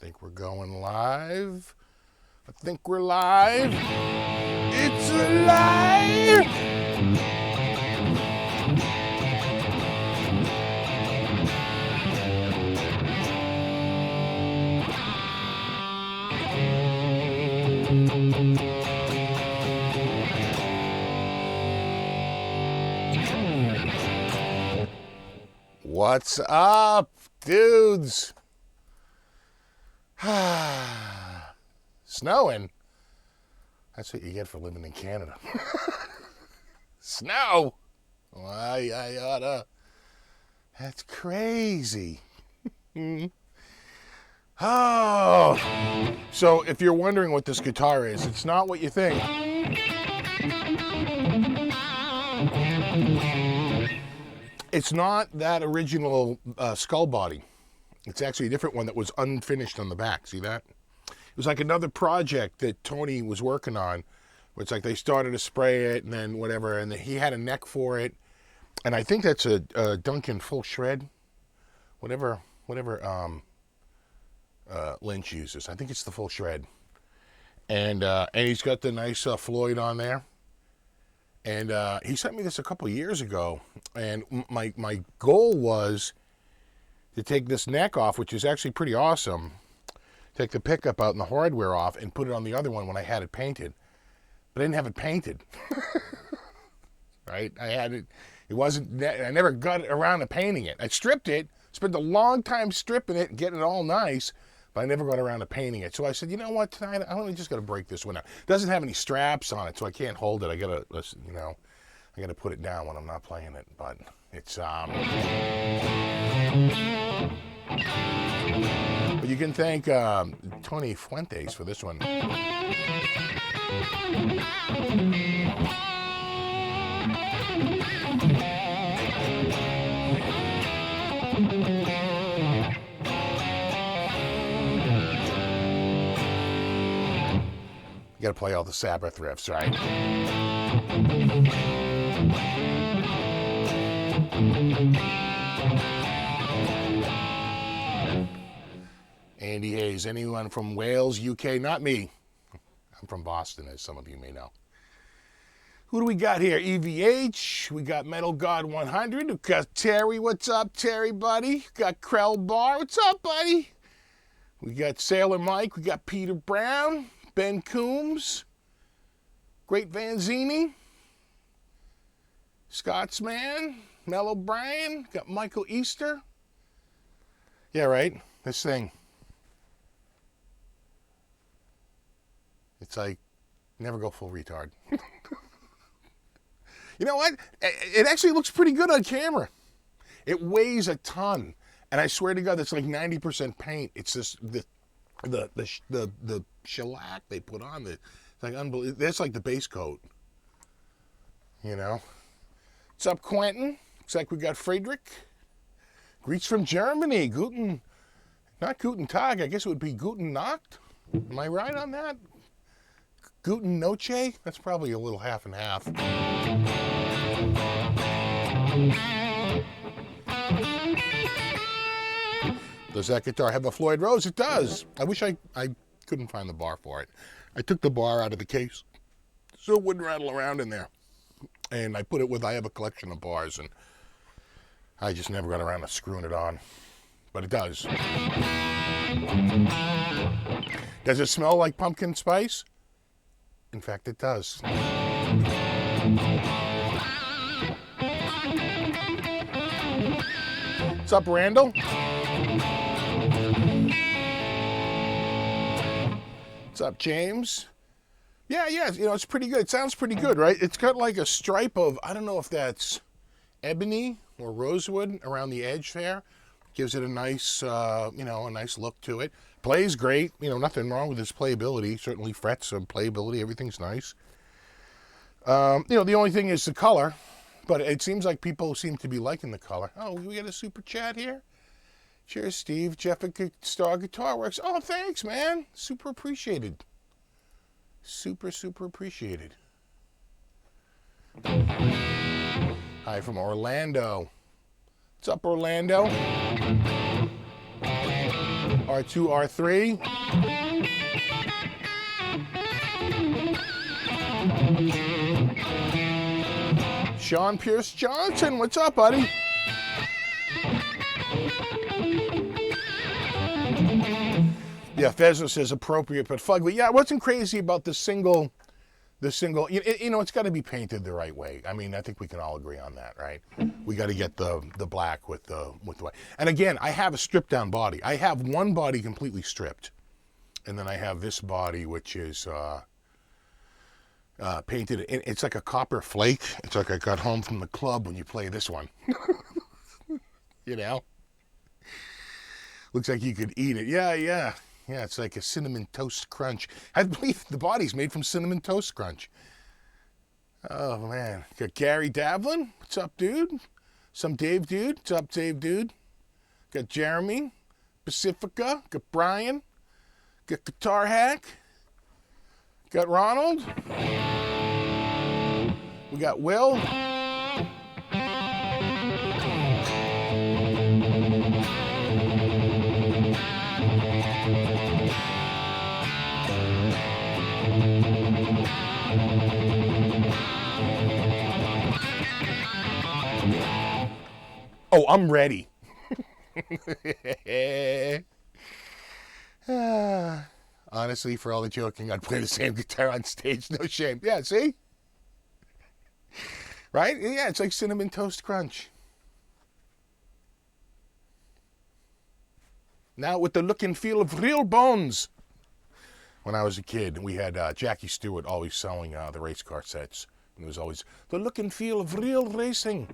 think we're going live. I think we're live. It's alive! What's up, dudes? Snowing? That's what you get for living in Canada. Snow? Why, I oughta. That's crazy. Oh. So if you're wondering what this guitar is, it's not what you think. It's not that original skull body. It's actually a different one that was unfinished on the back. See that? It was like another project that Tony was working on. Where it's like they started to spray it and then whatever, and he had a neck for it. And I think that's a Duncan full shred. Whatever Lynch uses. I think it's the full shred. And he's got the nice Floyd on there. And he sent me this a couple years ago, and my goal was to take this neck off, which is actually pretty awesome, take the pickup out and the hardware off, and put it on the other one when I had it painted. But I didn't have it painted. Right? I had it, I never got around to painting it. I stripped it, spent a long time stripping it and getting it all nice, but I never got around to painting it. So I said, you know what, tonight I'm only just gonna break this one out. It doesn't have any straps on it, so I can't hold it. I gotta put it down when I'm not playing it. But it's but you can thank Tony Fuentes for this one. You gotta play all the Sabbath riffs, right? Andy Hayes, anyone from Wales, UK? Not me. I'm from Boston, as some of you may know. Who do we got here? EVH. We got Metal God 100. We got Terry. What's up, Terry, buddy? We got Krell Bar. What's up, buddy? We got Sailor Mike. We got Peter Brown. Ben Coombs, Great Vanzini, Scotsman, Mel O'Brien, got Michael Easter. Yeah, right, this thing. It's like, never go full retard. You know what? It actually looks pretty good on camera. It weighs a ton. And I swear to God, it's like 90% paint. It's just the shellac they put on it's like unbelievable. That's like the base coat, you know. What's up, Quentin? Looks like we got Friedrich. Greets from Germany. Not Guten Tag. I guess it would be Guten Nacht. Am I right on that? Guten Noche. That's probably a little half and half. Does that guitar have a Floyd Rose? It does. I wish I couldn't find the bar for it. I took the bar out of the case so it wouldn't rattle around in there. And I put it with, I have a collection of bars, and I just never got around to screwing it on. But it does. Does it smell like pumpkin spice? In fact, it does. What's up, Randall? What's up, James? Yeah, you know, it's pretty good. It sounds pretty good, right? It's got like a stripe of, I don't know if that's ebony or rosewood around the edge there. Gives it a nice, a nice look to it. Plays great. You know, nothing wrong with its playability. Certainly frets and playability. Everything's nice. The only thing is the color. But it seems like people seem to be liking the color. Oh, we got a super chat here? Cheers, Steve. Jeffica Star Guitar Works. Oh, thanks, man. Super appreciated. Super appreciated. Hi from Orlando. What's up, Orlando? R2, R3. Sean Pierce Johnson, what's up, buddy? Yeah, Fezzo says appropriate but fugly. Yeah, I wasn't crazy about the single. You know, it's got to be painted the right way. I mean, I think we can all agree on that, right? We got to get the black with the white. And again, I have a stripped down body. I have one body completely stripped, and then I have this body which is painted. It's like a copper flake. It's like I got home from the club when you play this one. You know, looks like you could eat it. Yeah. Yeah, it's like a cinnamon toast crunch. I believe the body's made from cinnamon toast crunch. Oh, man. Got Gary Davlin. What's up, dude? Some Dave dude. What's up, Dave dude? Got Jeremy. Pacifica. Got Brian. Got Guitar Hack. Got Ronald. We got Will. Oh, I'm ready. Honestly, for all the joking, I'd play the same guitar on stage, no shame. Yeah, see? Right? Yeah, it's like Cinnamon Toast Crunch. Now with the look and feel of real bones. When I was a kid, we had Jackie Stewart always selling the race car sets. And it was always the look and feel of real racing.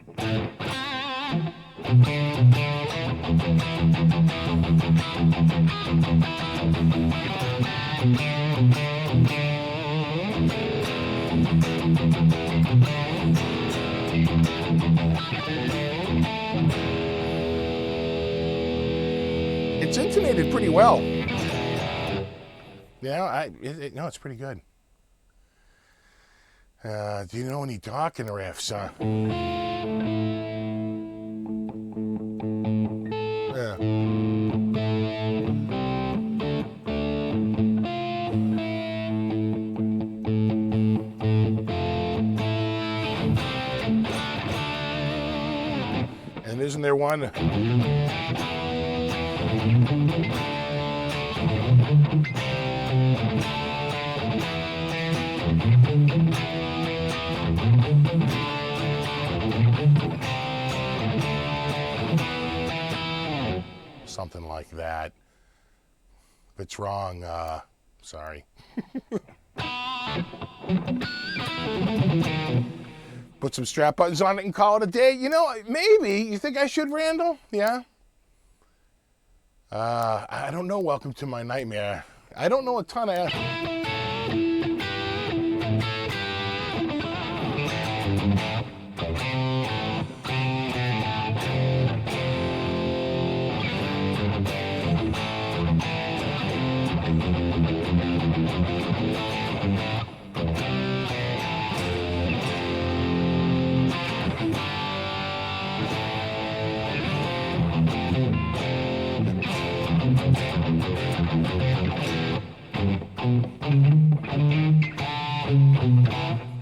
It's intonated pretty well. Yeah, no, it's pretty good. Do you know any talking riffs, huh? Yeah. And isn't there one? Something like that. If it's wrong, sorry. Put some strap buttons on it and call it a day. You know, maybe. You think I should, Randall? Yeah? I don't know. Welcome to my nightmare. I don't know a ton of...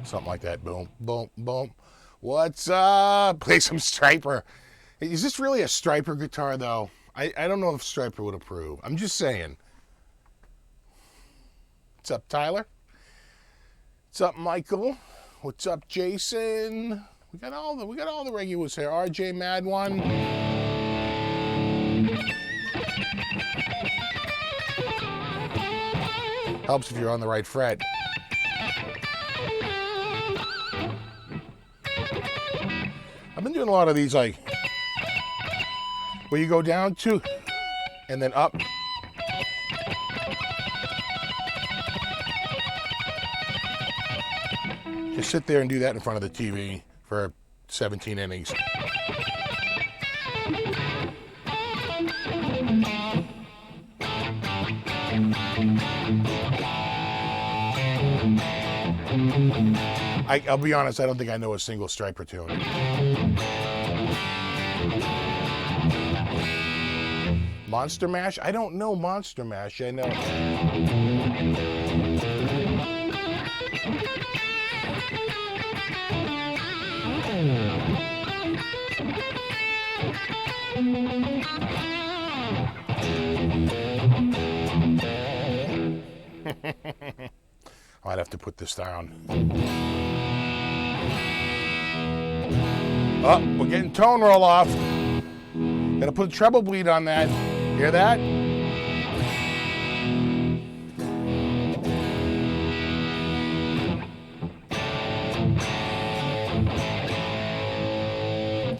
Something like that. Boom, boom, boom. What's up? Play some Striper. Is this really a Striper guitar, though? I don't know if Striper would approve. I'm just saying. What's up, Tyler? What's up, Michael? What's up, Jason? We got all the regulars here. RJ Mad One. Helps if you're on the right fret. I've been doing a lot of these, like, where you go down to and then up. Just sit there and do that in front of the TV for 17 innings. I'll be honest, I don't think I know a single Striper tune. Monster Mash? I don't know Monster Mash. I know. I'd have to put this down. Oh, we're getting tone roll off. Gotta put treble bleed on that. Hear that?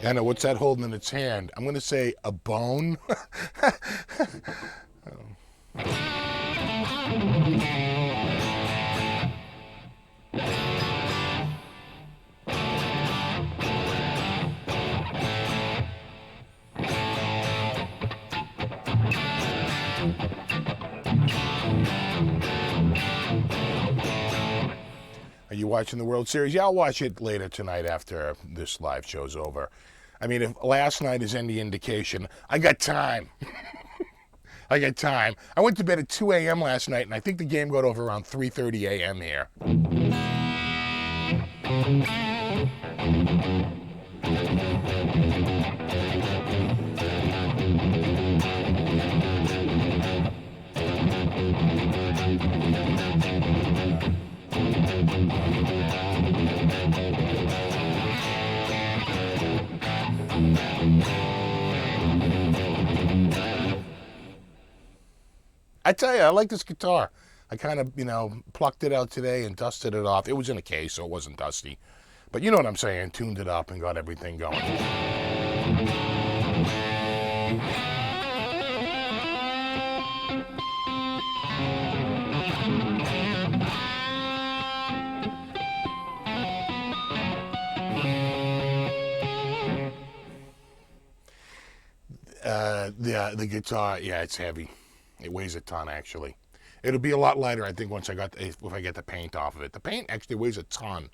Anna, what's that holding in its hand? I'm gonna say a bone. Are you watching the World Series? Yeah, I'll watch it later tonight after this live show's over. I mean, if last night is any indication, I got time. I got time. I went to bed at 2 a.m. last night, and I think the game got over around 3:30 a.m. here. I tell you, I like this guitar. I kind of, plucked it out today and dusted it off. It was in a case, so it wasn't dusty. But you know what I'm saying, tuned it up and got everything going. The guitar, yeah, it's heavy. It weighs a ton, actually. It'll be a lot lighter, I think, if I get the paint off of it. The paint actually weighs a ton.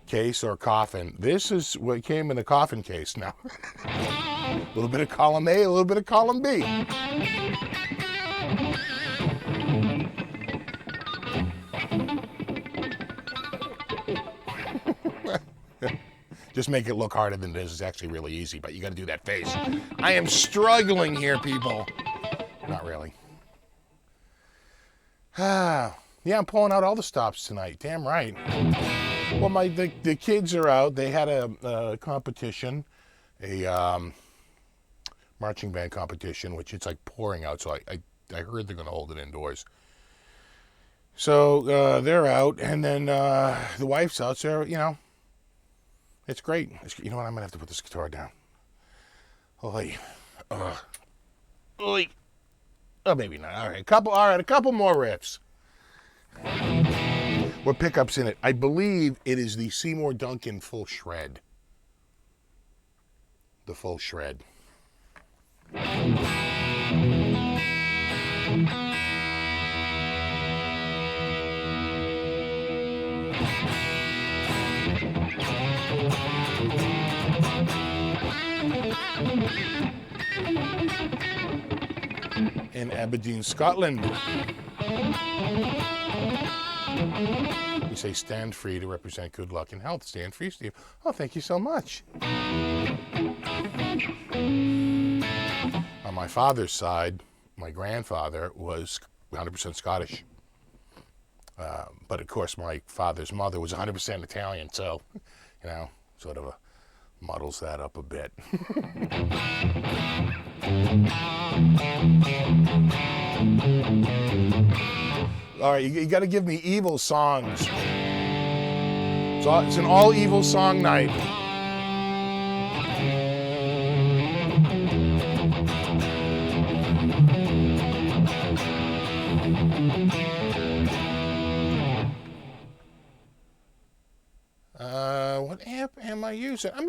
Case or coffin. This is what came in the coffin case now. A little bit of column A, a little bit of column B. Just make it look harder than it is. It's actually really easy, but you got to do that face. I am struggling here, people. Not really. Yeah, I'm pulling out all the stops tonight. Damn right. Well, the kids are out. They had a competition, a marching band competition, which it's like pouring out. So I heard they're going to hold it indoors. So they're out, and then the wife's out. So it's great. You know what? I'm gonna have to put this guitar down. Oi. Oi. Oh, maybe not. All right, a couple more riffs. What pickups in it? I believe it is the Seymour Duncan full shred. The full shred. In Aberdeen, Scotland. You say stand free to represent good luck and health. Stand free, Steve. Oh, thank you so much. On my father's side, my grandfather was 100% Scottish. But of course, my father's mother was 100% Italian, so, sort of muddles that up a bit. All right, you got to give me evil songs. So it's an all evil song night.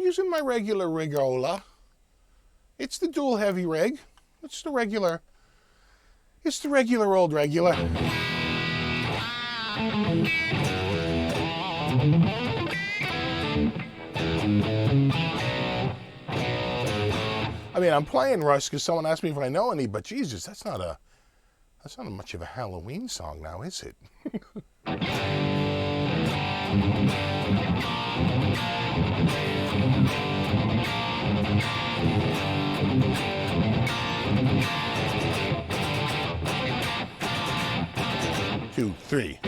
using my regular rigola. It's the dual heavy rig. It's the regular old regular. I mean, I'm playing Rush because someone asked me if I know any, but Jesus, that's not much of a Halloween song now, is it? Two, three.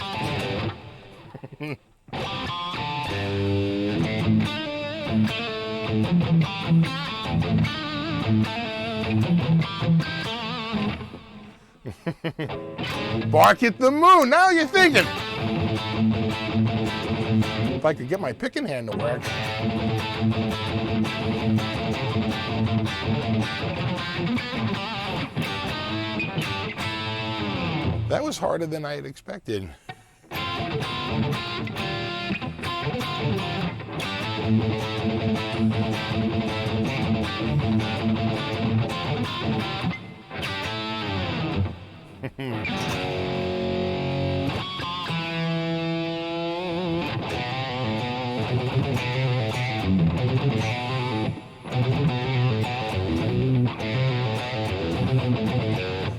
Bark at the moon. Now you're thinking. If I could get my picking hand to work. That was harder than I had expected.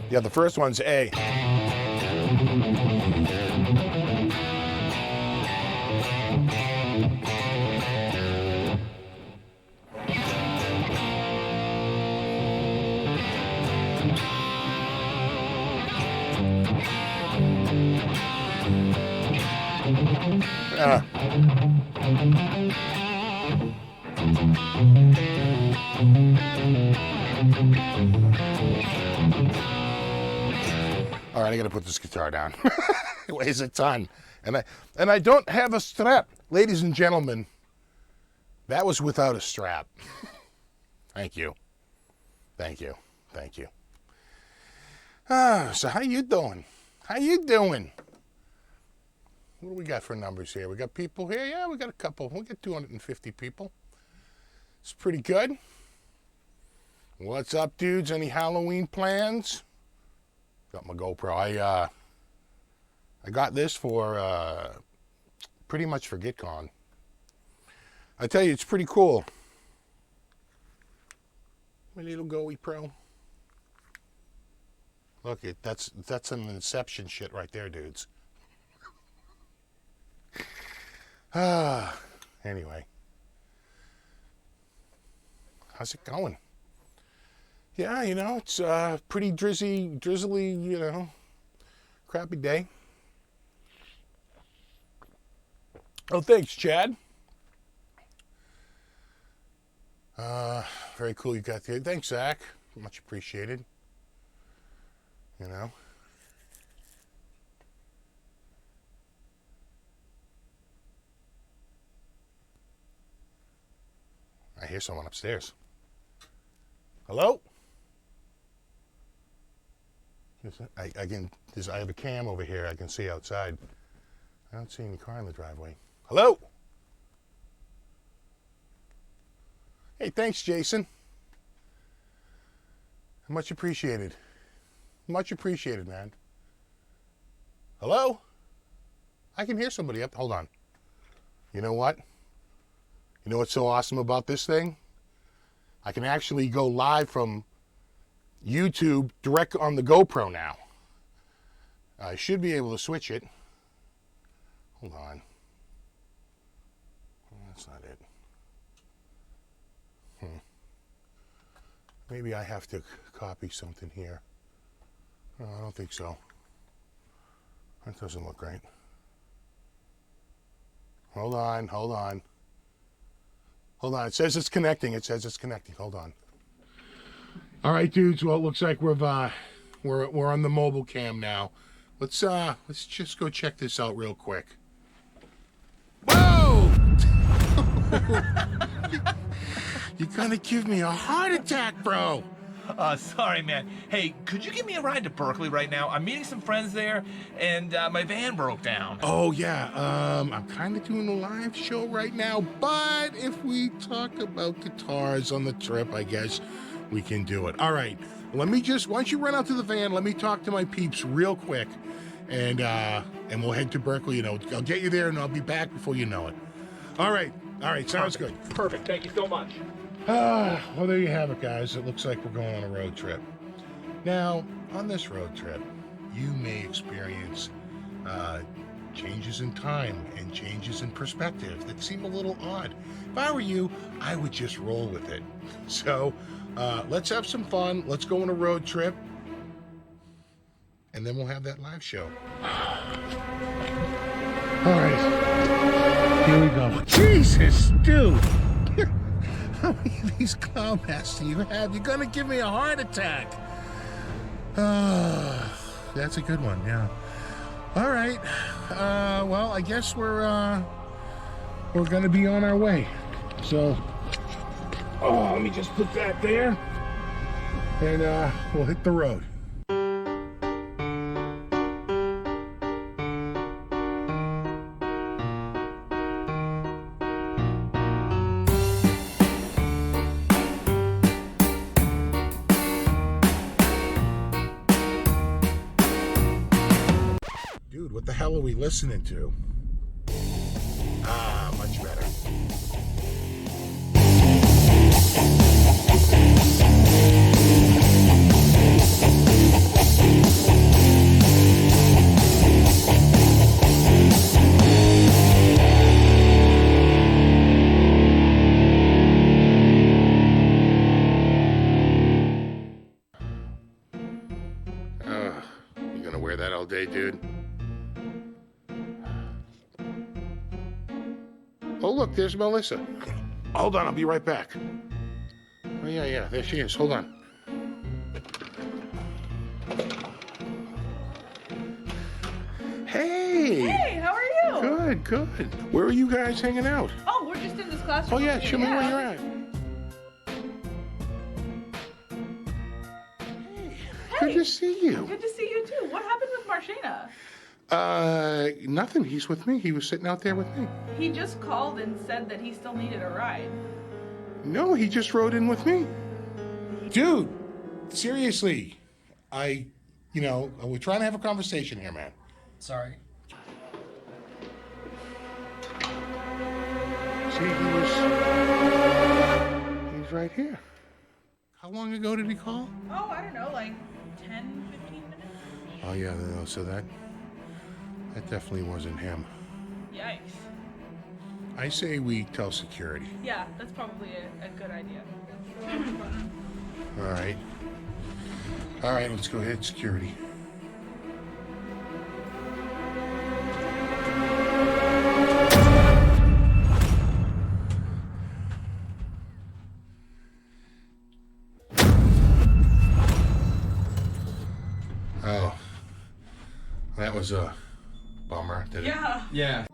Yeah, the first one's A. All right, I got to put this guitar down. It weighs a ton, and I don't have a strap, ladies and gentlemen. That was without a strap. Thank you. So how you doing? What do we got for numbers here? We got people here? Yeah, we got a couple. We got 250 people. It's pretty good. What's up, dudes? Any Halloween plans? Got my GoPro. I got this for pretty much for GitCon. I tell you, it's pretty cool. My little Goey Pro. Look, that's an Inception shit right there, dudes. Anyway. How's it going? Yeah, it's pretty drizzly, crappy day. Oh, thanks, Chad. Very cool you got the... Thanks, Zach. Much appreciated. I hear someone upstairs. Hello? I have a cam over here I can see outside. I don't see any car in the driveway. Hello? Hey, thanks, Jason. Much appreciated. Much appreciated, man. Hello? I can hear somebody up. Hold on. You know what? You know what's so awesome about this thing? I can actually go live from YouTube direct on the GoPro now. I should be able to switch it. Hold on. That's not it. Maybe I have to copy something here. No, I don't think so. That doesn't look right. Hold on. It says it's connecting. Hold on. All right, dudes. Well, it looks like we're on the mobile cam now. Let's just go check this out real quick. Whoa! You're gonna give me a heart attack, bro. Sorry, man. Hey, could you give me a ride to Berkeley right now? I'm meeting some friends there, and my van broke down. Oh, yeah. I'm kind of doing a live show right now, but if we talk about guitars on the trip, I guess we can do it. All right. Let me just, why don't you run out to the van? Let me talk to my peeps real quick, and we'll head to Berkeley. You know, I'll get you there, and I'll be back before you know it. All right. Sounds good. Perfect. Thank you so much. Well, there you have it, guys. It looks like we're going on a road trip. Now, on this road trip, you may experience changes in time and changes in perspective that seem a little odd. If I were you, I would just roll with it. So, let's have some fun. Let's go on a road trip. And then we'll have that live show. All right. Here we go. Jesus, dude. How many of these clown masks do you have? You're gonna give me a heart attack. That's a good one, yeah. All right. Well, I guess we're gonna be on our way. So, let me just put that there, and we'll hit the road. What the hell are we listening to? Much better. You gonna wear that all day, dude? Oh, look, there's Melissa. Hold on, I'll be right back. Oh, yeah, there she is. Hold on. Hey! Hey, how are you? Good. Where are you guys hanging out? Oh, we're just in this classroom. Oh, yeah, show me where you're at. Hey, good to see you. Good to see you, too. What happened with Marshana? Nothing. He's with me. He was sitting out there with me. He just called and said that he still needed a ride. No, he just rode in with me. Dude, seriously. we're trying to have a conversation here, man. Sorry. See, he's right here. How long ago did he call? Oh, I don't know, like 10, 15 minutes? Oh, yeah, no, so that definitely wasn't him. Yikes. I say we tell security. Yeah, that's probably a good idea. All right, let's go ahead, security. Oh, that was a bummer. Did it? Yeah.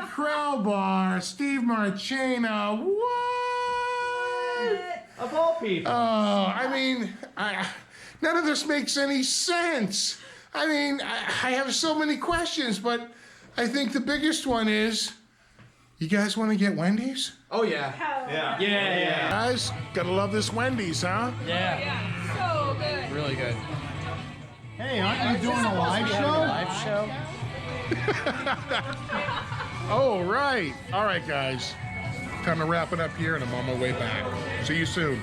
Crowbar, Steve Marchena, what? Of all people. None of this makes any sense. I have so many questions, but I think the biggest one is, you guys want to get Wendy's? Oh, yeah. Yeah. Guys, gotta love this Wendy's, huh? Yeah. Yeah, so good. Really good. Hey, aren't you doing a live show? Live show? Oh, right. All right, guys. Time to wrap it up here, and I'm on my way back. See you soon.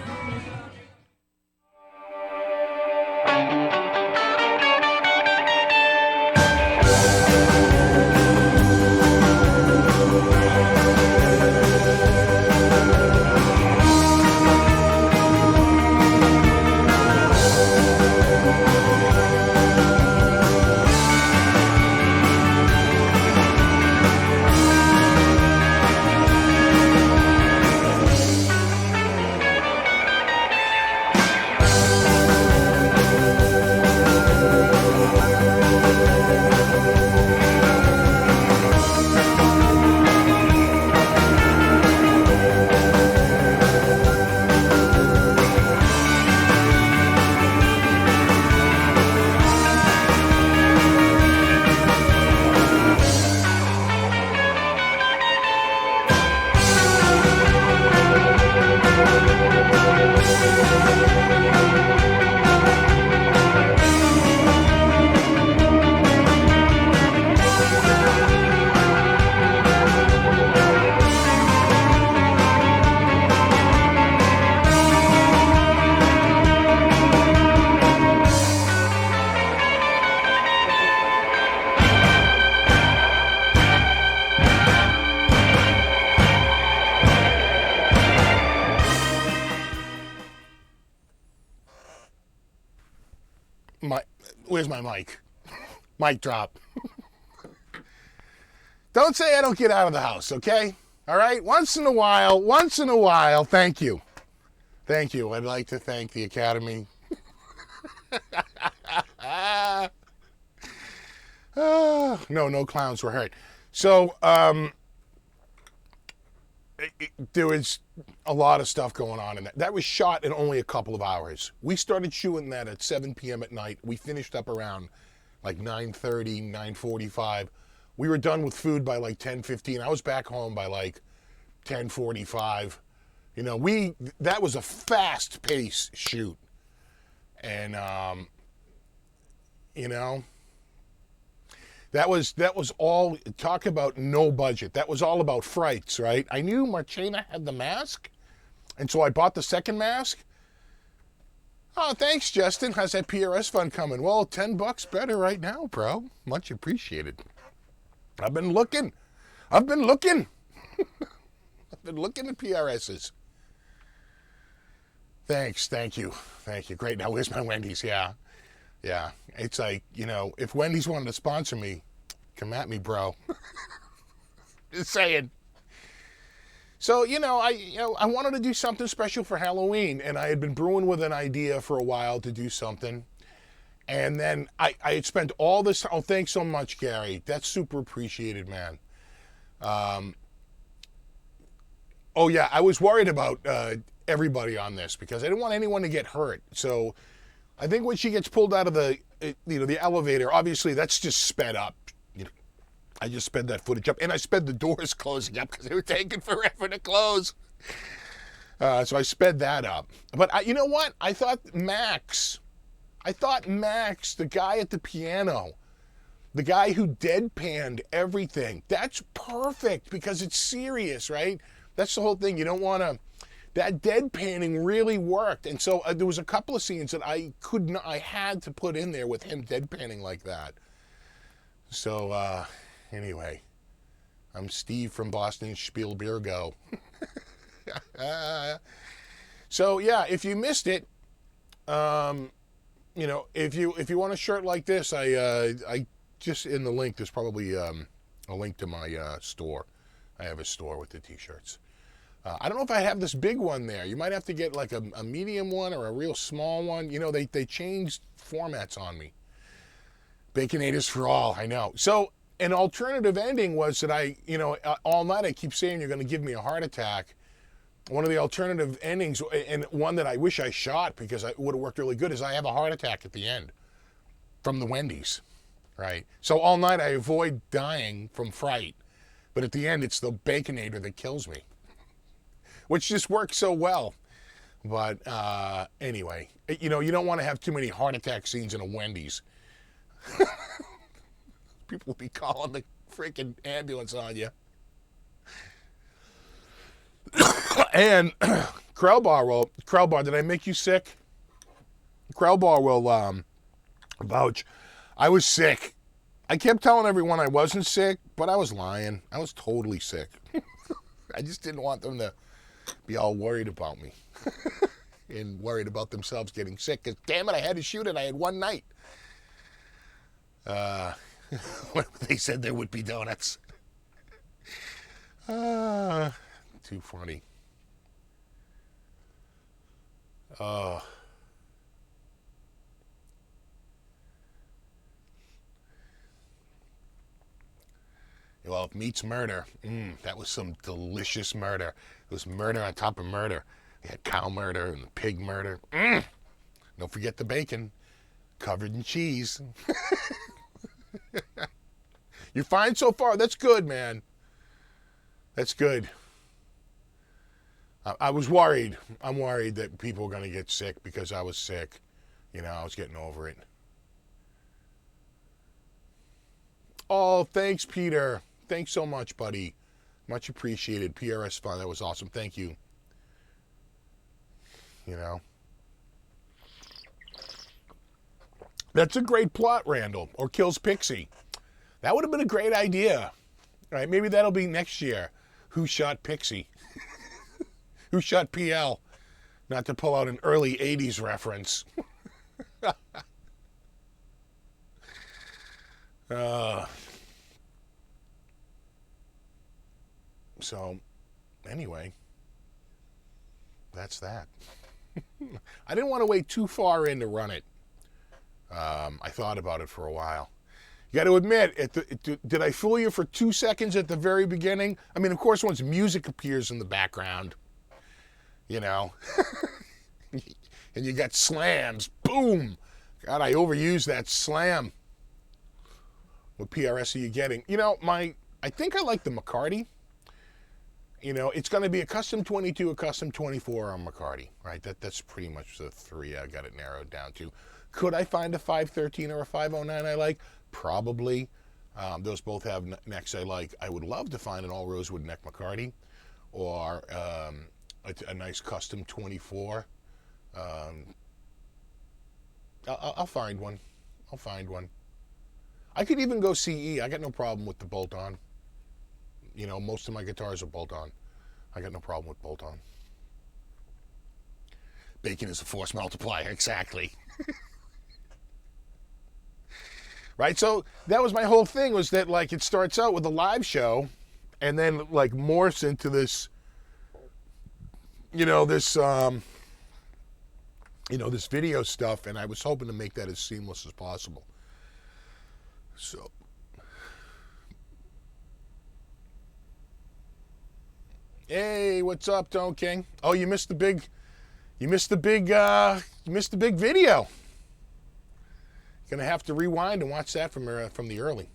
Where's my mic? Mic drop. Don't say I don't get out of the house, okay? All right? Once in a while, thank you. Thank you. I'd like to thank the Academy. No clowns were hurt. So, there was a lot of stuff going on in that. That was shot in only a couple of hours. We started shooting that at 7 p.m. at night. We finished up around like 9:30, 9:45. We were done with food by like 10:15. I was back home by like 10:45. You know, that was a fast-paced shoot. And, you know, that was all, talk about no budget. That was all about frights, right? I knew Marchena had the mask, and so I bought the second mask. Oh, thanks, Justin. How's that PRS fund coming? Well, $10 better right now, bro. Much appreciated. I've been looking. I've been looking at PRSs. Thanks, thank you. Great, now where's my Wendy's? Yeah. It's like, you know, if Wendy's wanted to sponsor me, come at me, bro. Just saying. So, I wanted to do something special for Halloween, and I had been brewing with an idea for a while to do something. And then I had spent all this time. Oh, thanks so much, Gary. That's super appreciated, man. Oh, yeah, I was worried about everybody on this because I didn't want anyone to get hurt. So I think when she gets pulled out of the elevator, obviously that's just sped up. I just sped that footage up, and I sped the doors closing up because they were taking forever to close. So I sped that up. But you know what? I thought Max, the guy at the piano, the guy who deadpanned everything, that's perfect because it's serious, right? That's the whole thing. You don't want to. That deadpanning really worked, and so there was a couple of scenes that I had to put in there with him deadpanning like that. So anyway, I'm Steve from Boston Spielbergo. So yeah, if you missed it, if you want a shirt like this, I just in the link. There's probably a link to my store. I have a store with the t-shirts. I don't know if I have this big one there. You might have to get like a medium one or a real small one. You know, they changed formats on me. Baconators for all, I know. So an alternative ending was that all night I keep saying you're going to give me a heart attack. One of the alternative endings, and one that I wish I shot because it would have worked really good, is I have a heart attack at the end from the Wendy's, right? So all night I avoid dying from fright, but at the end it's the Baconator that kills me, which just works so well. But anyway, you don't want to have too many heart attack scenes in a Wendy's. People will be calling the freaking ambulance on you. And Krellbar, did I make you sick? Krellbar will vouch. I was sick. I kept telling everyone I wasn't sick, but I was lying. I was totally sick. I just didn't want them to be all worried about me and worried about themselves getting sick. Because damn it, I had to shoot it. I had one night. They said there would be donuts. Too funny. Well, if meat's murder, that was some delicious murder. It was murder on top of murder. We had cow murder and pig murder. Don't forget the bacon, covered in cheese. You're fine so far? That's good, man. That's good. I was worried. I'm worried that people were going to get sick because I was sick. I was getting over it. Oh, thanks, Peter. Thanks so much, buddy. Much appreciated. PRS Fund. That was awesome. Thank you. That's a great plot, Randall. Or Kills Pixie. That would have been a great idea. All right, maybe that'll be next year. Who Shot Pixie? Who Shot PL? Not to pull out an early 80s reference. So, anyway, that's that. I didn't want to wait too far in to run it. I thought about it for a while. You got to admit, did I fool you for 2 seconds at the very beginning? I mean, of course, once music appears in the background, you know, and you got slams, boom. God, I overused that slam. What PRS are you getting? You know, I think I like the McCarty. You know, it's going to be a custom 22, a custom 24 on McCarty, right? That's pretty much the three I got it narrowed down to. Could I find a 513 or a 509 I like? Probably. Those both have necks I like. I would love to find an all rosewood neck McCarty or a nice custom 24. I'll find one. I'll find one. I could even go CE. I got no problem with the bolt-on. You know, most of my guitars are bolt-on. I got no problem with bolt-on. Bacon is a force multiplier, exactly. Right, so that was my whole thing, was that, like, it starts out with a live show and then, like, morphs into this, this video stuff, and I was hoping to make that as seamless as possible. So, hey, what's up, Don King? Oh, you missed the big video. Gonna have to rewind and watch that from the early.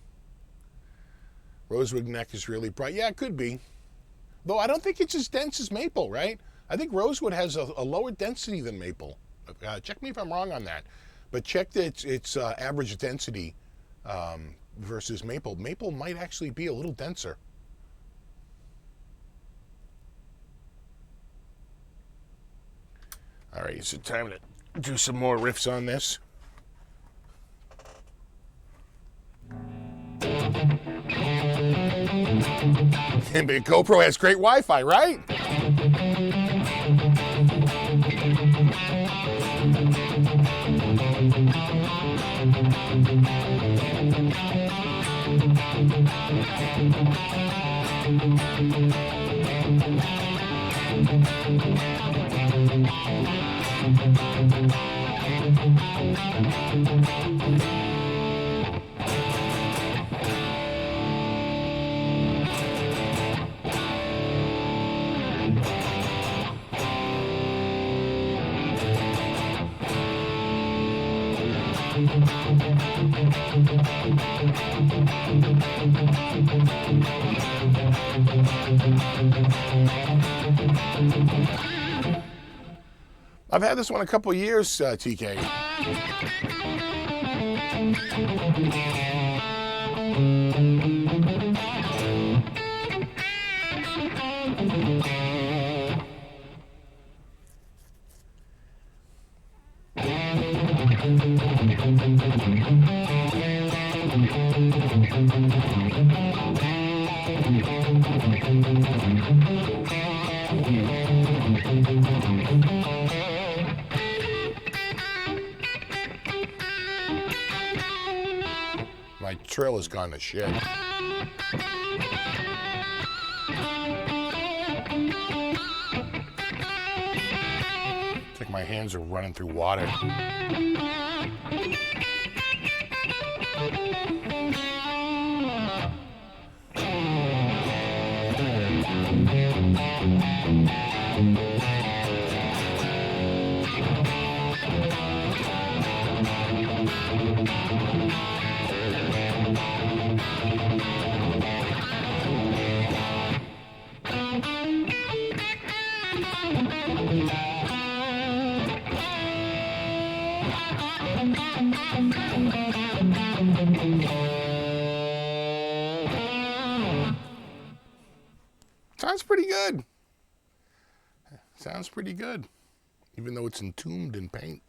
Rosewood neck is really bright. Yeah, it could be. Though I don't think it's as dense as maple, right? I think rosewood has a lower density than maple. Check me if I'm wrong on that. But check its average density versus maple. Maple might actually be a little denser. All right, so time to do some more riffs on this. And the GoPro has great Wi-Fi, right? I've had this one a couple years, TK. My trill has gone to shit. It's like my hands are running through water. Sounds pretty good. Sounds pretty good, even though it's entombed in paint.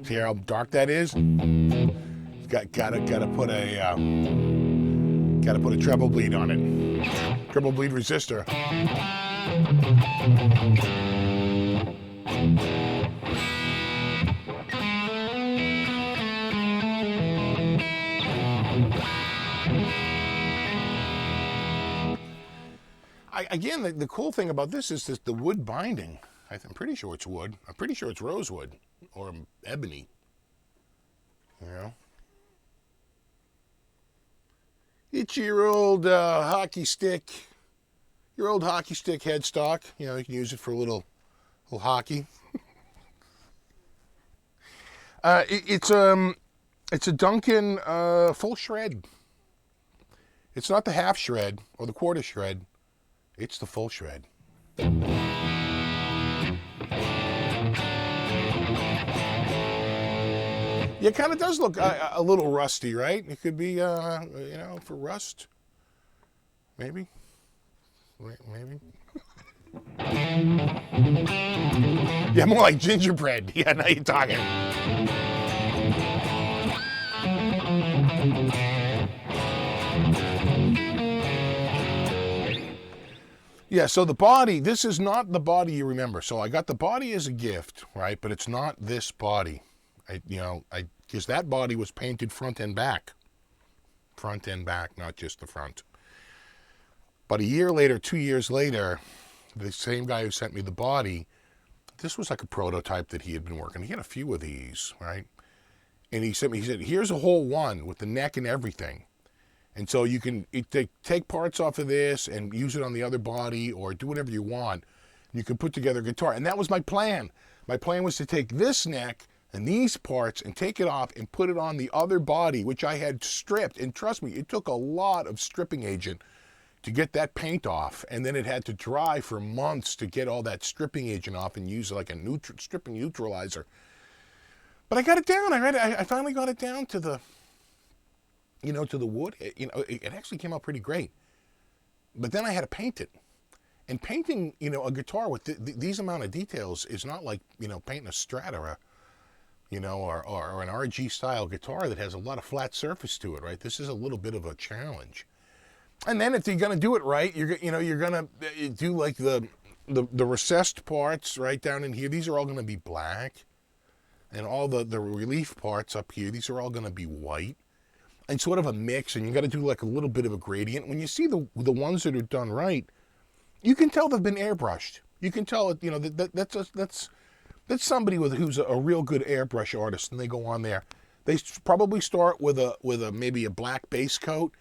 See how dark that is? Gotta put a treble bleed on it. Treble bleed resistor. again, the cool thing about this is that the wood binding. I'm pretty sure it's wood. I'm pretty sure it's rosewood or ebony. You know? It's your old hockey stick. Your old hockey stick headstock. You know, you can use it for a little hockey. It's a Duncan full shred. It's not the half shred or the quarter shred. It's the full shred. Yeah, it kind of does look a little rusty, right? It could be, for rust. Maybe. Maybe. Yeah, more like gingerbread. Yeah, now you're talking. Yeah, so the body, this is not the body you remember. So I got the body as a gift, right? But it's not this body. Because that body was painted front and back. Front and back, not just the front. But a year later, 2 years later, the same guy who sent me the body, this was like a prototype that he had been working. He had a few of these, right? And he said, here's a whole one with the neck and everything. And so you can take parts off of this and use it on the other body or do whatever you want. You can put together a guitar. And that was my plan. My plan was to take this neck and these parts and take it off and put it on the other body, which I had stripped. And trust me, it took a lot of stripping agent to get that paint off. And then it had to dry for months to get all that stripping agent off and use like a stripping neutralizer. But I got it down. I finally got it down to the wood. It actually came out pretty great. But then I had to paint it. And painting, a guitar with these amount of details is not like, painting a Strat or an RG style guitar that has a lot of flat surface to it, right? This is a little bit of a challenge. And then if you're going to do it right, you're going to do like the recessed parts right down in here. These are all going to be black. And all the relief parts up here, these are all going to be white. And sort of a mix, and you got to do like a little bit of a gradient. When you see the ones that are done right, you can tell they've been airbrushed. You can tell that's somebody who's a real good airbrush artist, and they go on there. They probably start with a maybe a black base coat,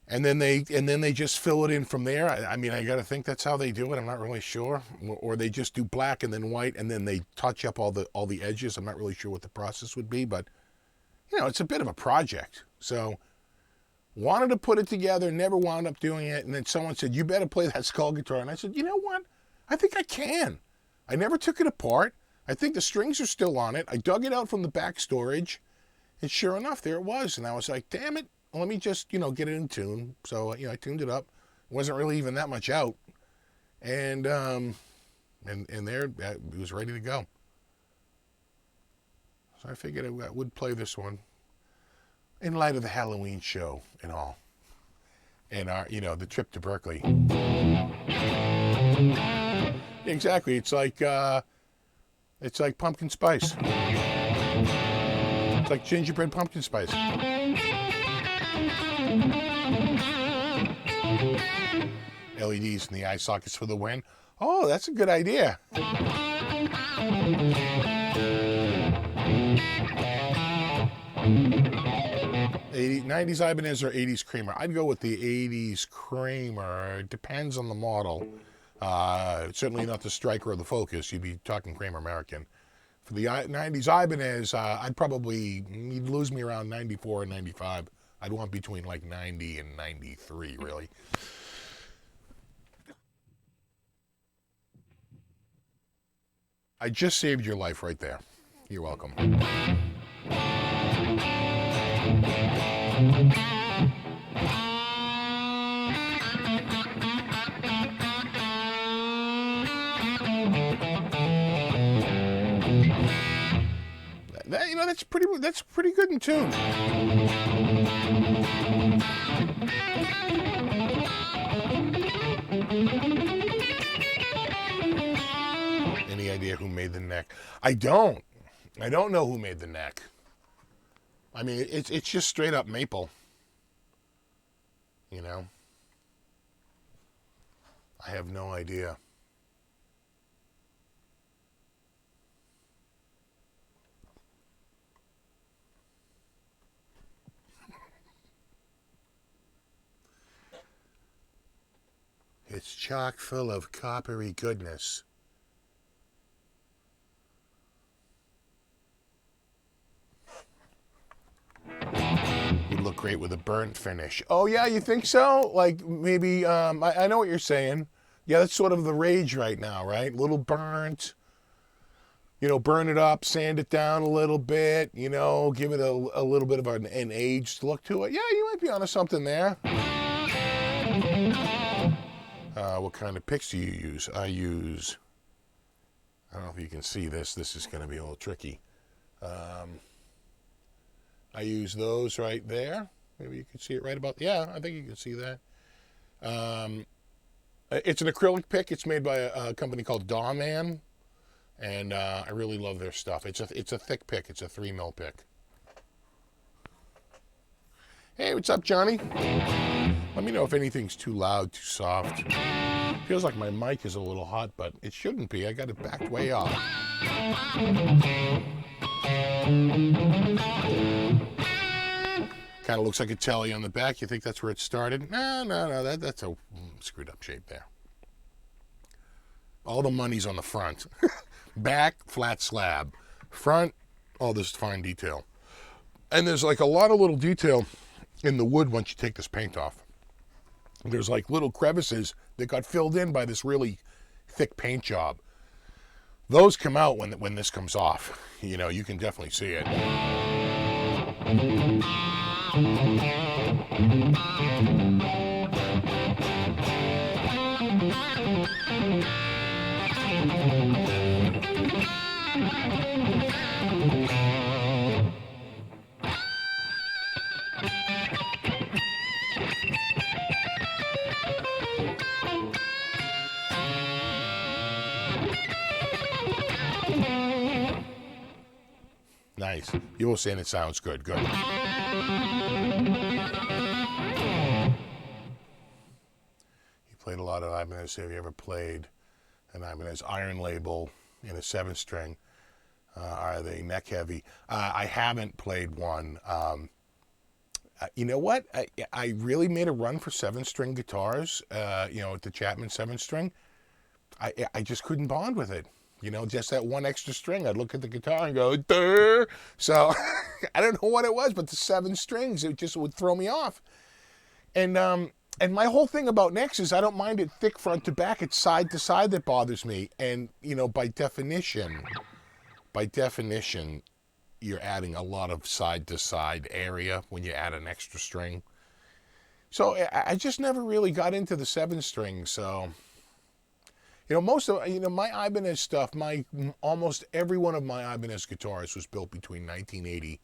and then they just fill it in from there. I got to think that's how they do it. I'm not really sure, or they just do black and then white, and then they touch up all the edges. I'm not really sure what the process would be, but it's a bit of a project. So wanted to put it together, never wound up doing it. And then someone said, you better play that skull guitar. And I said, you know what? I think I can. I never took it apart. I think the strings are still on it. I dug it out from the back storage. And sure enough, there it was. And I was like, damn it. Let me just, get it in tune. So, I tuned it up. It wasn't really even that much out. And there, it was ready to go. So I figured I would play this one in light of the Halloween show and all. And our, the trip to Berkeley. Exactly. It's like pumpkin spice. It's like gingerbread pumpkin spice. LEDs in the eye sockets for the win. Oh, that's a good idea. 90s Ibanez or 80s Kramer? I'd go with the 80s Kramer. It depends on the model. Certainly not the Striker or the Focus. You'd be talking Kramer American. For the 90s Ibanez, you'd lose me around 94 and 95. I'd want between like 90 and 93, really. I just saved your life right there. You're welcome. That's pretty good in tune. Any idea who made the neck? I don't know who made the neck. It's just straight up maple. I have no idea. It's chock full of coppery goodness. Would look great with a burnt finish. Oh yeah, you think so? Like maybe, I know what you're saying. Yeah, that's sort of the rage right now, right? Little burnt. You know, burn it up, sand it down a little bit, you know, give it a little bit of an aged look to it. Yeah, you might be onto something there. What kind of picks do you use? I don't know if you can see this. This is going to be a little tricky. I use those right there. Maybe you can see it right about, yeah, I think you can see that. It's an acrylic pick. It's made by a company called Dawman. And I really love their stuff. It's a thick pick. It's a 3 mil pick. Hey, what's up, Johnny? Let me know if anything's too loud, too soft. Feels like my mic is a little hot, but it shouldn't be. I got it backed way off. Kind of looks like a telly on the back. You think that's where it started? No. That's a screwed up shape there. All the money's on the front. Back, flat slab. Front, all this fine detail. And there's like a lot of little detail in the wood once you take this paint off. There's like little crevices that got filled in by this really thick paint job. Those come out when this comes off. You know, you can definitely see it. Nice. You were saying it sounds good. Good. You played a lot of Ibanez. Have you ever played an Ibanez iron label in a 7-string? Are they neck heavy? I haven't played one. You know what? I really made a run for 7-string guitars, you know, at the Chapman 7-string. I just couldn't bond with it. You know, just that one extra string. I'd look at the guitar and go, duh. So I don't know what it was, but the 7 strings, it just would throw me off. And my whole thing about necks is I don't mind it thick front to back. It's side to side that bothers me. And, you know, by definition, you're adding a lot of side to side area when you add an extra string. So I just never really got into the 7 string. So, you know, most of, you know, my Ibanez stuff, almost every one of my Ibanez guitars was built between 1980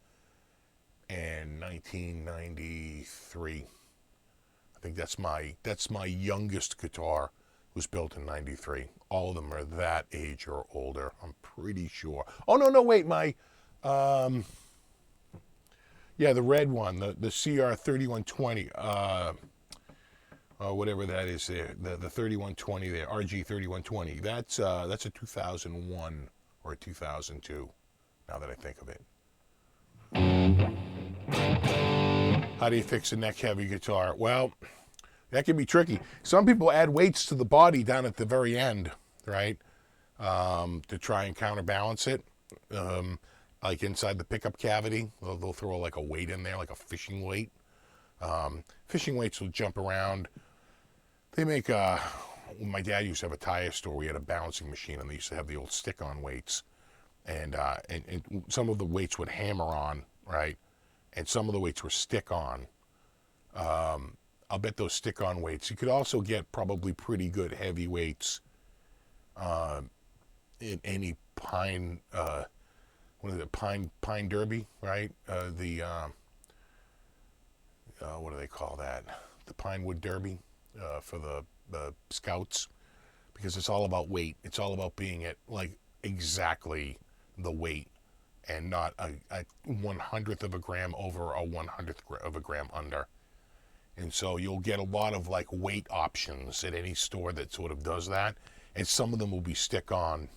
and 1993. I think that's my youngest guitar was built in 93. All of them are that age or older, I'm pretty sure. Oh, no, wait, yeah, the red one, the CR3120, whatever that is there, the 3120 there, RG3120. That's a 2001 or a 2002, now that I think of it. How do you fix a neck-heavy guitar? Well, that can be tricky. Some people add weights to the body down at the very end, right, to try and counterbalance it. Like inside the pickup cavity, they'll throw like a weight in there, like a fishing weight. Fishing weights will jump around. They make, when my dad used to have a tire store, we had a balancing machine, and they used to have the old stick-on weights. And some of the weights would hammer on, right? And some of the weights were stick-on. I'll bet those stick-on weights. You could also get probably pretty good heavy weights in any pine, what is it, pine derby, right? What do they call that? The pine wood derby for the scouts, because it's all about weight. It's all about being at like exactly the weight and not a 1/100th of a gram over, a 1/100th of a gram under. And so you'll get a lot of like weight options at any store that sort of does that. And some of them will be stick-on.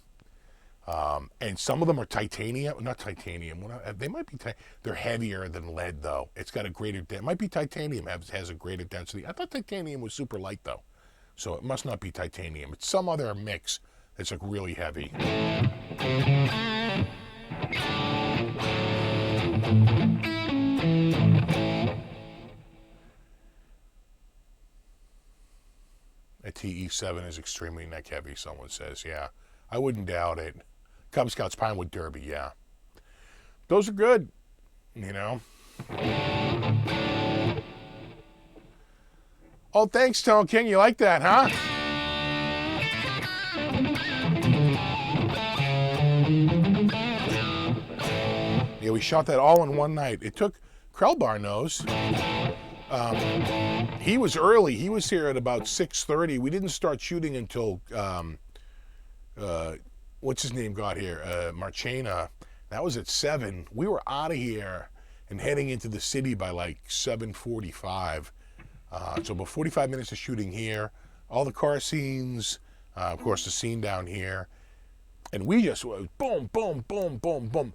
And some of them are titanium, not titanium. They might be, they're heavier than lead though. It's got a greater, it might be titanium, has a greater density. I thought titanium was super light though. So it must not be titanium. It's some other mix that's like really heavy. A TE7 is extremely neck heavy, someone says. Yeah, I wouldn't doubt it. Cub Scouts Pinewood Derby, yeah. Those are good, you know. Oh, thanks, Tone King. You like that, huh? Yeah, we shot that all in one night. It took Krellbar knows. He was early. He was here at about 6:30. We didn't start shooting until what's his name got here? Marchena. That was at 7. We were out of here and heading into the city by like 7:45. So about 45 minutes of shooting here. All the car scenes, of course, the scene down here, and we just boom, boom, boom, boom, boom.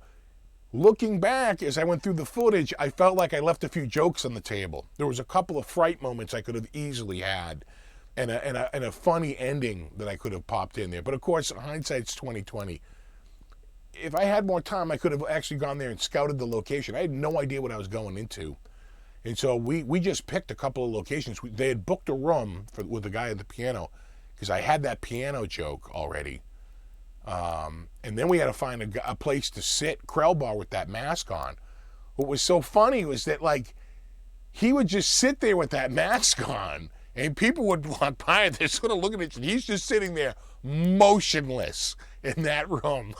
Looking back, as I went through the footage, I felt like I left a few jokes on the table. There was a couple of fright moments I could have easily had, and a funny ending that I could have popped in there. But of course, hindsight's 20/20. If I had more time, I could have actually gone there and scouted the location. I had no idea what I was going into, and so we just picked a couple of locations. They had booked a room with the guy at the piano because I had that piano joke already. And then we had to find a place to sit, Krellbar with that mask on. What was so funny was that, like, he would just sit there with that mask on, and people would walk by and they're sort of looking at you. He's just sitting there motionless in that room.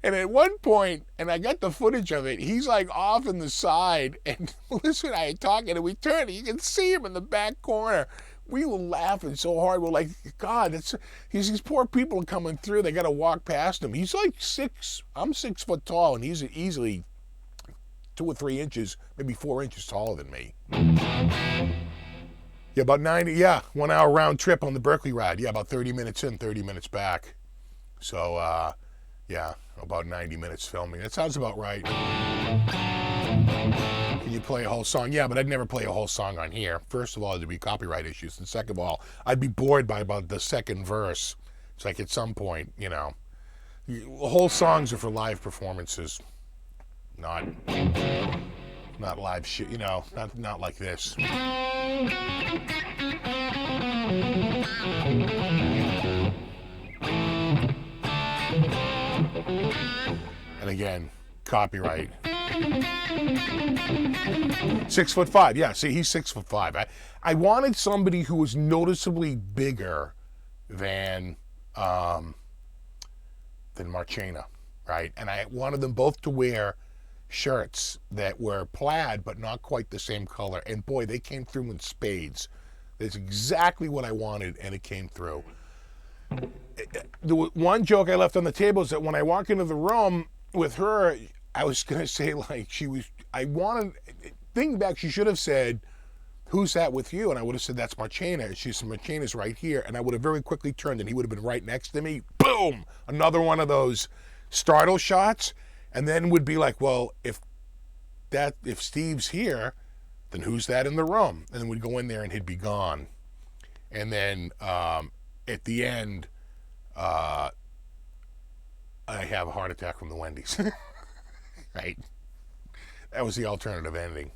And at one point, and I got the footage of it, he's like off in the side, and Melissa and I are talking, and we turn, and you can see him in the back corner. We were laughing so hard. We're like, God, these poor people are coming through. They got to walk past him. He's like 6, I'm 6 foot tall, and he's easily 2 or 3 inches, maybe 4 inches taller than me. Yeah, about 90, 1 hour round trip on the Berkeley ride. Yeah, about 30 minutes in, 30 minutes back. So, yeah, about 90 minutes filming. That sounds about right. Can you play a whole song? Yeah, but I'd never play a whole song on here. First of all, there'd be copyright issues. And second of all, I'd be bored by about the second verse. It's like at some point, you know, whole songs are for live performances, not live shit, you know, not like this. And again, copyright. 6'5", yeah. See, he's 6'5". I wanted somebody who was noticeably bigger than Marchena, right? And I wanted them both to wear shirts that were plaid, but not quite the same color. And boy, they came through in spades. That's exactly what I wanted, and it came through. The one joke I left on the table is that when I walk into the room with her, I was going to say, like, thinking back, she should have said, who's that with you? And I would have said, that's Marchena. She said, Marchena's right here. And I would have very quickly turned, and he would have been right next to me. Boom! Another one of those startle shots. And then would be like, well, if Steve's here, then who's that in the room? And then we'd go in there and he'd be gone. And then at the end, I have a heart attack from the Wendy's. Right? That was the alternative ending.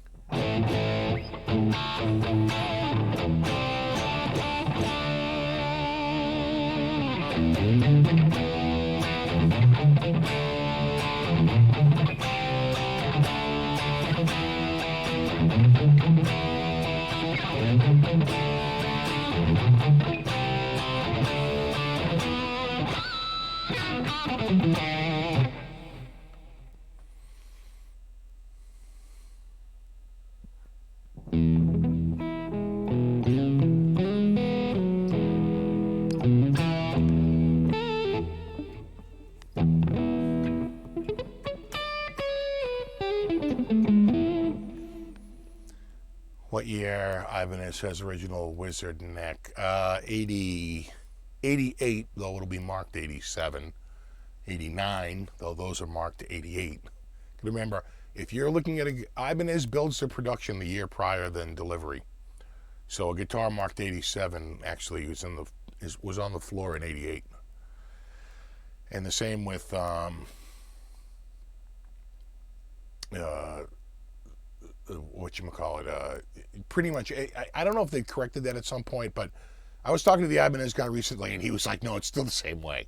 What year Ibanez has original wizard neck? 88, though it'll be marked 87. 89, though those are marked 88. Remember, if you're looking at Ibanez builds their production the year prior than delivery. So a guitar marked 87 actually was on the floor in 88. And the same with whatchamacallit, pretty much, I don't know if they corrected that at some point, but I was talking to the Ibanez guy recently, and he was like, no, it's still the same way.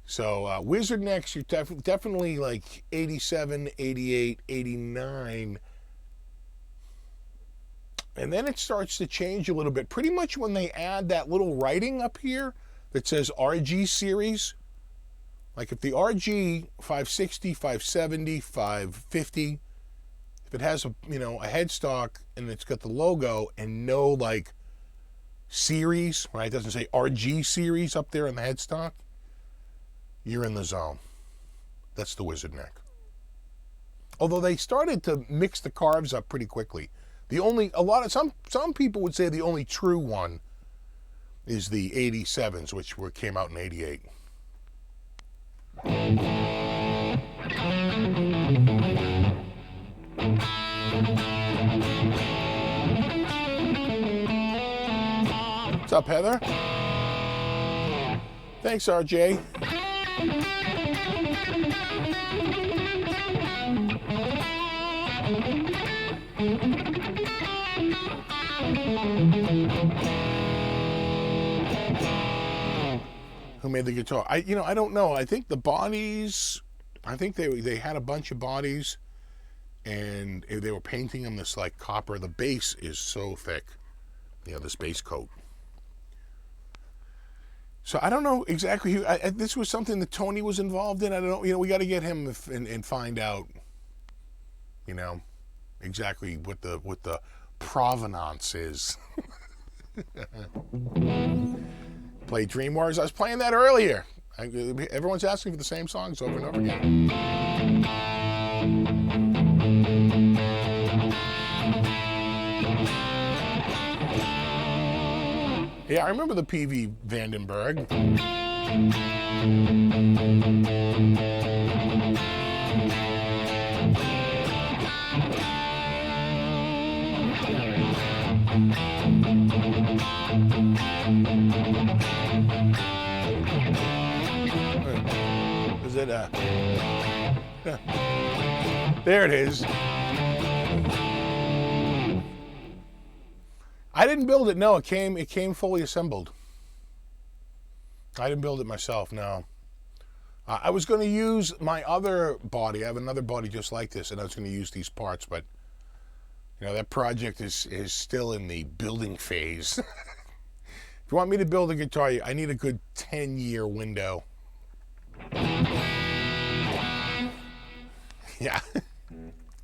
So Wizard necks, you're definitely like 87, 88, 89. And then it starts to change a little bit. Pretty much when they add that little writing up here that says RG series, like if the RG 560, 570, 550, if it has a headstock and it's got the logo and no like series, right? It doesn't say RG series up there in the headstock, you're in the zone. That's the wizard neck. Although they started to mix the carves up pretty quickly. Some people would say the only true one is the 87s, which came out in 88. What's up, Heather? Thanks, RJ. Who made the guitar? I don't know. I think the bodies, they had a bunch of bodies and they were painting them this like copper. The base is so thick, this base coat. So I don't know exactly who. This was something that Tony was involved in. I don't know. We got to get him and find out. Exactly what the provenance is. Play Dream Warriors. I was playing that earlier. Everyone's asking for the same songs over and over again. Yeah, I remember the PV Vandenberg. Is it there it is. I didn't build it. No, it came fully assembled. I didn't build it myself. No. I was going to use my other body. I have another body just like this, and I was going to use these parts, but that project is still in the building phase. If you want me to build a guitar, I need a good 10-year window. Yeah.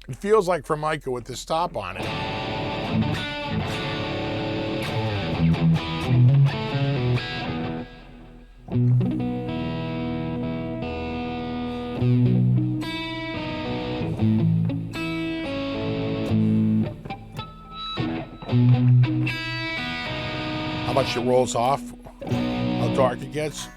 It feels like Formica with this top on it. How much it rolls off, how dark it gets.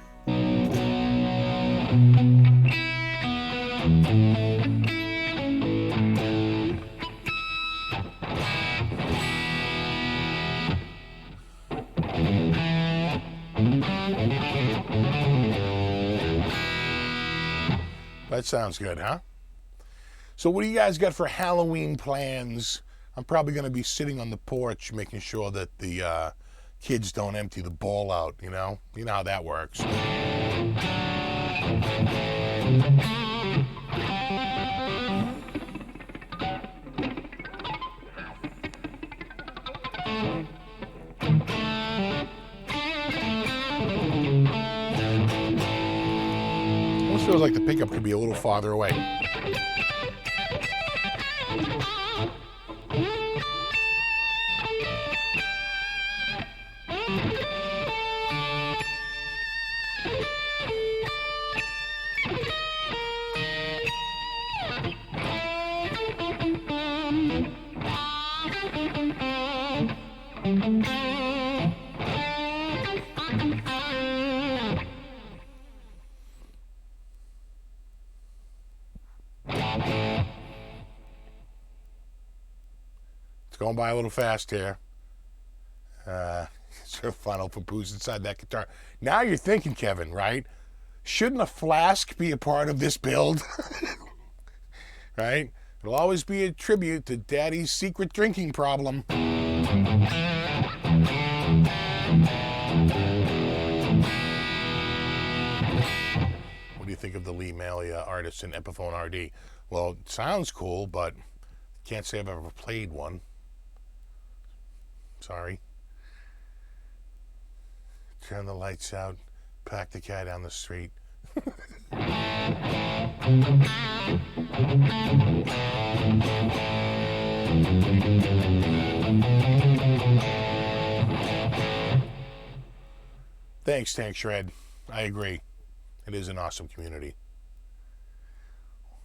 That sounds good, huh? So what do you guys got for Halloween plans? I'm probably going to be sitting on the porch making sure that the kids don't empty the ball out, You know how that works. Almost feels like the pickup could be a little farther away. going by a little fast here. So fun open poos inside that guitar. Now you're thinking, Kevin, right? Shouldn't a flask be a part of this build? Right? It'll always be a tribute to Daddy's secret drinking problem. What do you think of the Lee Malia Artisan Epiphone RD? Well, it sounds cool, but can't say I've ever played one. Sorry. Turn the lights out, pack the cat down the street. Thanks, Tank Shred. I agree. It is an awesome community.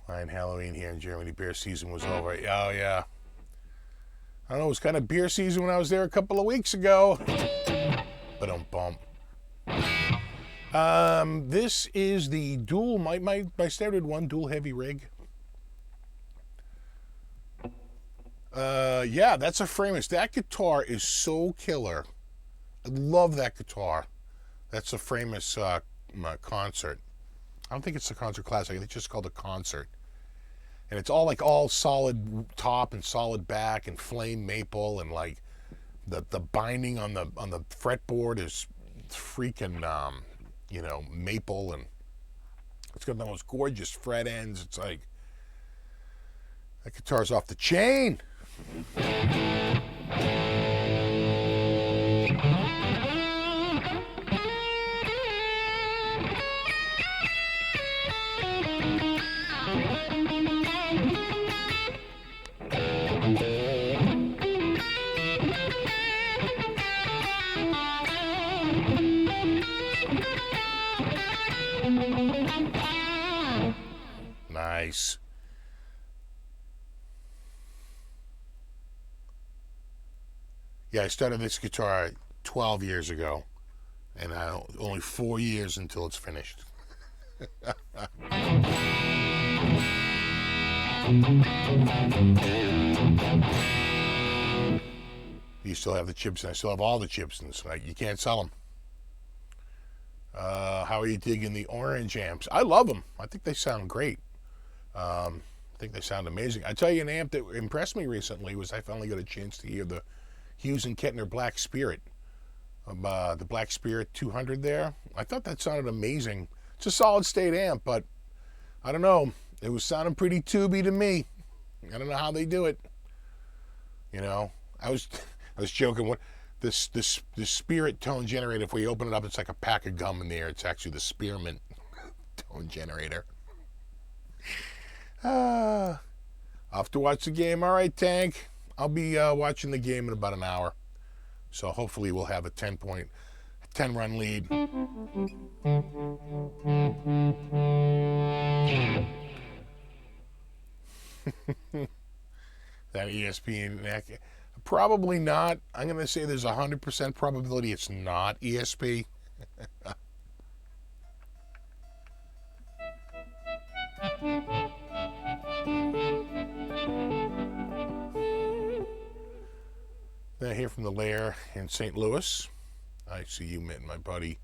Fine Halloween here in Germany. Beer season was over. Oh, yeah. I don't know, it was kind of beer season when I was there a couple of weeks ago. But don't bump. This is the dual, my standard one, dual heavy rig. Yeah, that's a Framus. That guitar is so killer. I love that guitar. That's a Framus concert. I don't think it's a concert classic. I think it's just called a concert. And it's all solid top and solid back and flame maple, and like the binding on the fretboard is freaking maple, and it's got the most gorgeous fret ends. It's like that guitar's off the chain. Nice. Yeah, I started this guitar 12 years ago, and only 4 years until it's finished. You still have the Gibson. I still have all the Gibsons. You can't sell them. How are you digging the orange amps? I love them. I think they sound great. I think they sound amazing. I tell you, an amp that impressed me recently was I finally got a chance to hear the Hughes and Kettner Black Spirit. The Black Spirit 200 there. I thought that sounded amazing. It's a solid state amp, but I don't know. It was sounding pretty tubey to me. I don't know how they do it. I was joking. What this Spirit tone generator? If we open it up, it's like a pack of gum in there. It's actually the Spearmint tone generator. Off to watch the game. All right, Tank. I'll be watching the game in about an hour. So hopefully we'll have a 10-run lead. That ESP, probably not. I'm going to say there's a 100% probability it's not ESP. Then I hear from the Lair in St. Louis. I see you met my buddy,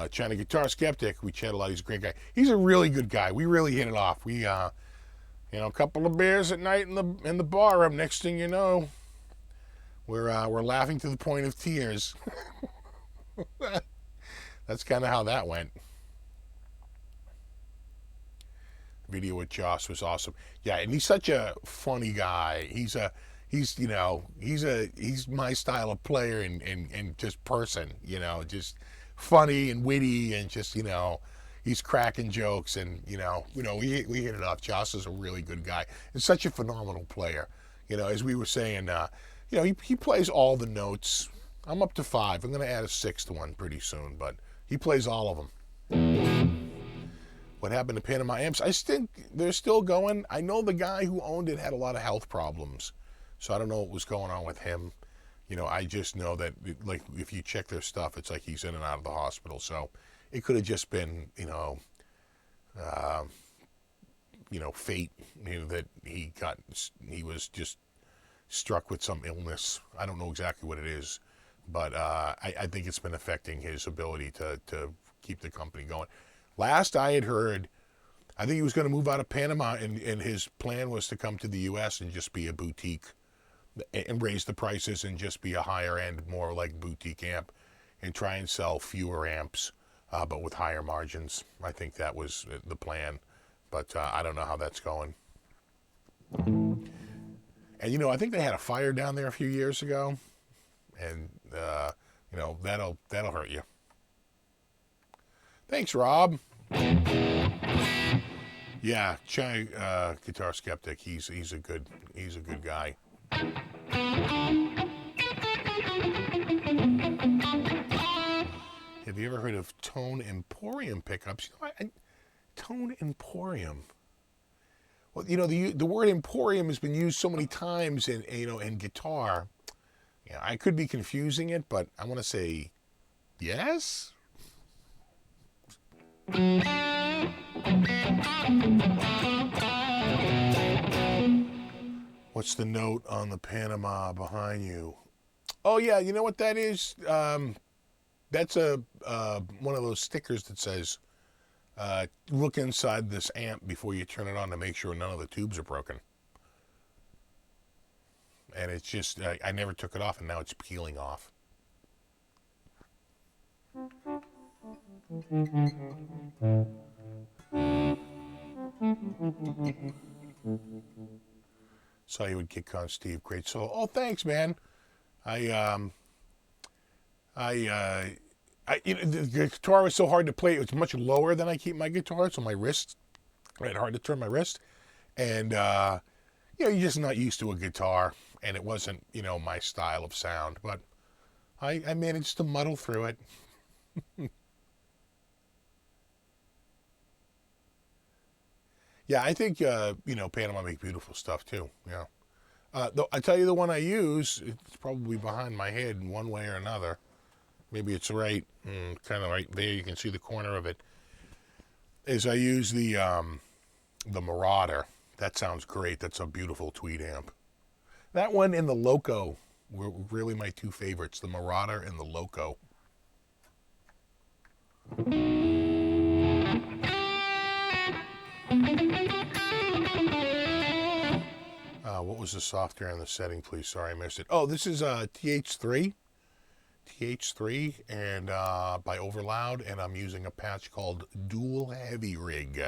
China Guitar Skeptic. We chat a lot. He's a great guy. He's a really good guy. We really hit it off. We, a couple of beers at night in the bar room. Next thing you know, we're laughing to the point of tears. That's kind of how that went. Video with Joss was awesome. Yeah, and he's such a funny guy. He's my style of player and just person, just funny and witty, and just, he's cracking jokes, and, we hit it off. Joss is a really good guy and such a phenomenal player. As we were saying, he plays all the notes. I'm up to 5. I'm going to add a 6th one pretty soon, but he plays all of them. What happened to Panama Amps? I think they're still going. I know the guy who owned it had a lot of health problems, so I don't know what was going on with him. I just know that, like, if you check their stuff, it's like he's in and out of the hospital. So it could have just been, fate. That he was just struck with some illness. I don't know exactly what it is, but I think it's been affecting his ability to keep the company going. Last I had heard, I think he was going to move out of Panama, and his plan was to come to the U.S. and just be a boutique and raise the prices and just be a higher end, more like boutique amp, and try and sell fewer amps, but with higher margins. I think that was the plan, but I don't know how that's going. And, you know, I think they had a fire down there a few years ago, and, you know, that'll hurt you. Thanks, Rob. Yeah, Chai, Guitar Skeptic, he's a good guy. Have you ever heard of Tone Emporium pickups? You know, Tone Emporium. Well, you know, the word emporium has been used so many times in guitar. Yeah, I could be confusing it, but I want to say yes. What's the note on the Panama behind you? Oh yeah, you know what that is? That's one of those stickers that says, look inside this amp before you turn it on to make sure none of the tubes are broken. And it's just, I never took it off, and now it's peeling off. Saw you would kick on Steve. Great solo. Oh, thanks, man. You know, the guitar was so hard to play. It was much lower than I keep my guitar, so my wrist, I had hard to turn my wrist. And, you know, you're just not used to a guitar, and it wasn't, you know, my style of sound. But I managed to muddle through it. Yeah, I think, you know, Panama make beautiful stuff, too. Yeah. I tell you the one I use, it's probably behind my head in one way or another. Maybe it's right, kind of right there. You can see the corner of it. Is I use the Marauder. That sounds great. That's a beautiful tweed amp. That one and the Loco were really my two favorites, the Marauder and the Loco. What was the software in the setting, please? Sorry, I missed it. Oh, this is TH3. TH3 and by Overloud, and I'm using a patch called Dual Heavy Rig.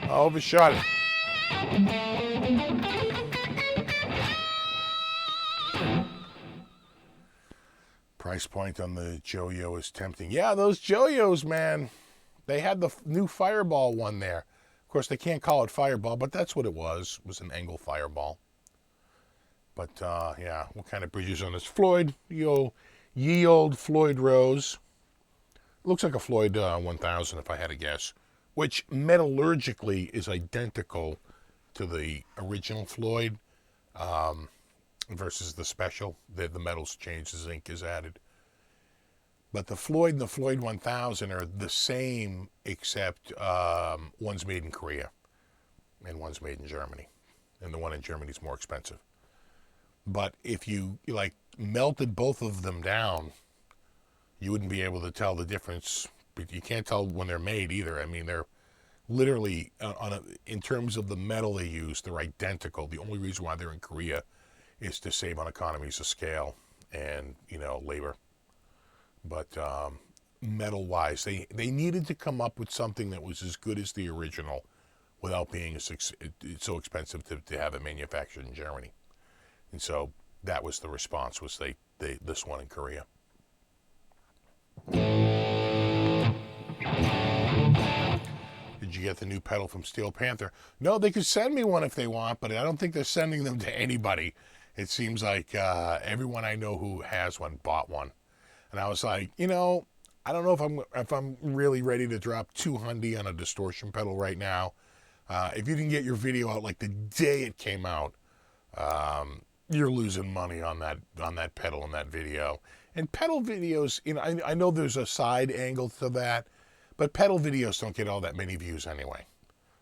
I overshot it. Price point on the Joyo is tempting. Yeah, those Joyos, man. They had the new Fireball one there. Of course, they can't call it Fireball, but that's what it was. It was an angle Fireball. But, yeah, what kind of bridges on this? Floyd, ye old Floyd Rose. Looks like a Floyd 1000 if I had to guess. Which metallurgically is identical to the original Floyd versus the special. The metal's changed, the zinc is added. But the Floyd and the Floyd 1000 are the same, except one's made in Korea and one's made in Germany. And the one in Germany is more expensive. But if you, like, melted both of them down, you wouldn't be able to tell the difference. But you can't tell when they're made either. I mean, they're literally, in terms of the metal they use, they're identical. The only reason why they're in Korea is to save on economies of scale and, you know, labor. But metal-wise, they needed to come up with something that was as good as the original without being so expensive to have it manufactured in Germany. And so that was the response, was this one in Korea. Did you get the new pedal from Steel Panther? No, they could send me one if they want, but I don't think they're sending them to anybody. It seems like everyone I know who has one bought one. And I was like, you know, I don't know if I'm really ready to drop $200 on a distortion pedal right now. If you didn't get your video out like the day it came out, you're losing money on that pedal and that video. And pedal videos, you know, I know there's a side angle to that, but pedal videos don't get all that many views anyway.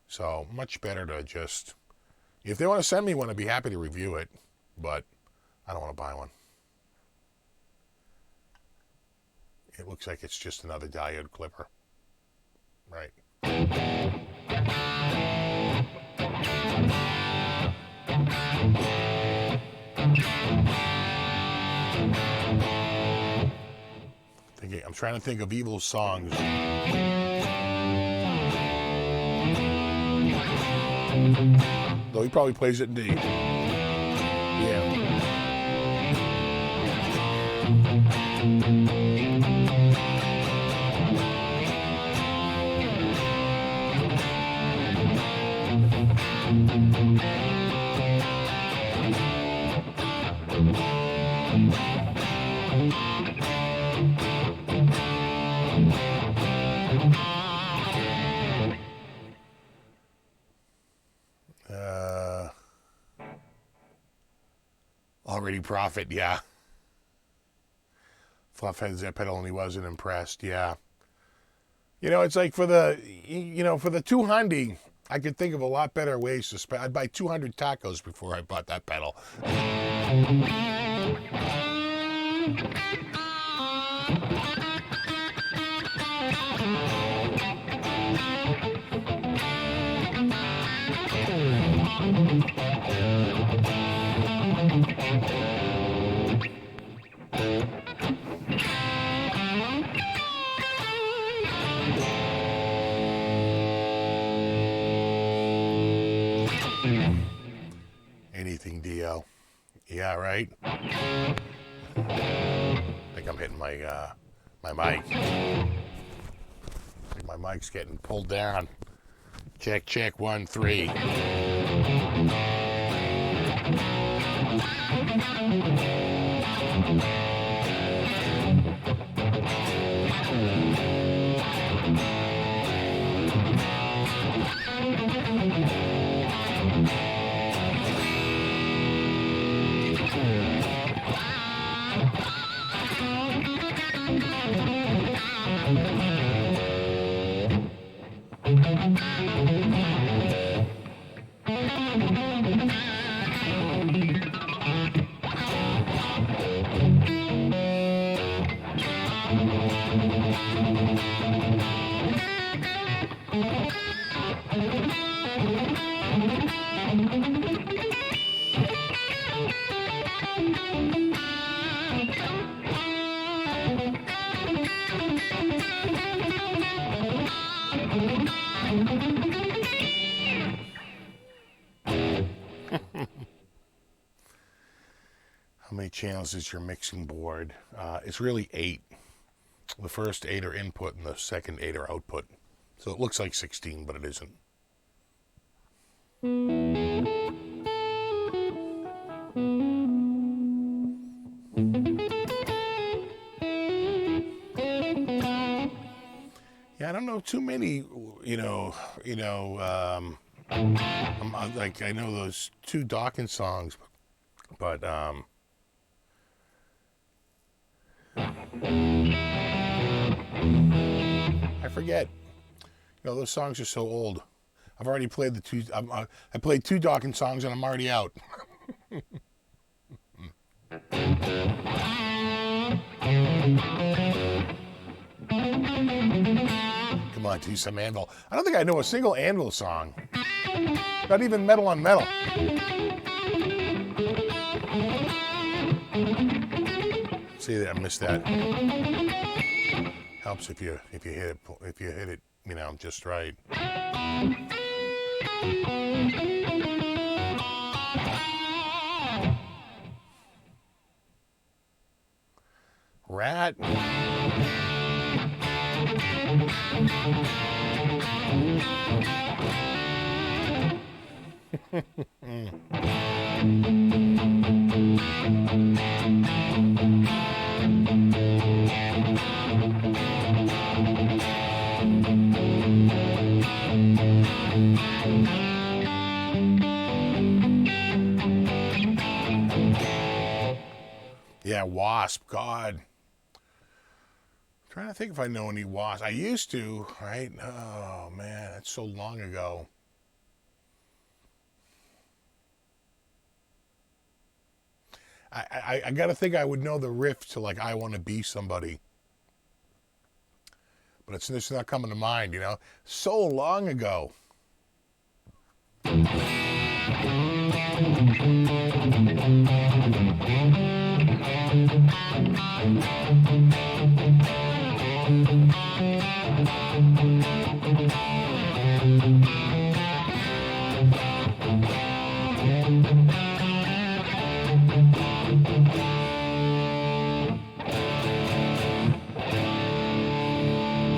So much better to just, if they want to send me one, I'd be happy to review it, but I don't want to buy one. It looks like it's just another diode clipper. Right. I'm trying to think of Evil's songs. Though he probably plays it in D. Yeah. Already profit, yeah. Fluff had that pedal and he wasn't impressed, yeah. You know, it's like for the 200, I could think of a lot better ways to spend. I'd buy 200 tacos before I bought that pedal. Anything, Dio. Yeah, right? I think I'm hitting my mic. My mic's getting pulled down. Check, check, 1, 3. How many channels is your mixing board? It's really 8. The first 8 are input and the second 8 are output. So it looks like 16, but it isn't. Yeah, I don't know too many, like I know those 2 Dawkins songs, but I forget. Those songs are so old. I've already played the 2. I played 2 Dawkins songs and I'm already out. Come on, do some Anvil. I don't think I know a single Anvil song. Not even Metal on Metal. See that I missed that. Helps if you hit it just right. Rat. Yeah, Wasp. God. Trying to think if I know any Wasp. I used to, right? Oh, man, that's so long ago. I got to think I would know the riff to, like, I Want to Be Somebody. But it's just not coming to mind, you know? So long ago.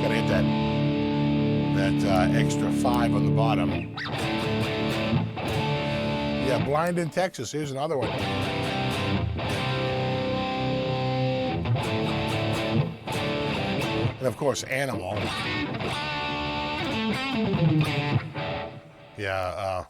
Gotta hit that extra 5 on the bottom. Yeah, Blind in Texas. Here's another one. And of course, Animal. Yeah.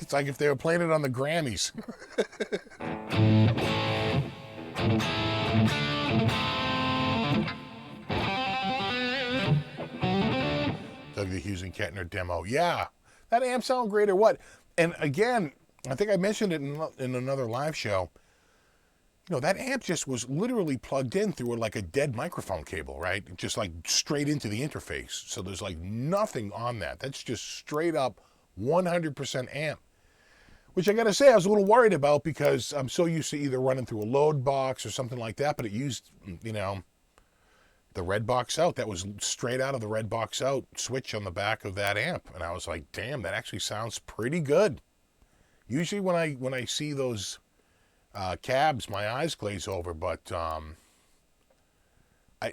It's like if they were playing it on the Grammys. W. Hughes and Kettner demo. Yeah, that amp sound great or what? And again, I think I mentioned it in another live show. You know, that amp just was literally plugged in through like a dead microphone cable, right? Just like straight into the interface. So there's like nothing on that. That's just straight up 100% amp. Which I got to say, I was a little worried about because I'm so used to either running through a load box or something like that, but it used, you know, the red box out. That was straight out of the red box out switch on the back of that amp. And I was like, damn, that actually sounds pretty good. Usually when I see those cabs, my eyes glaze over, but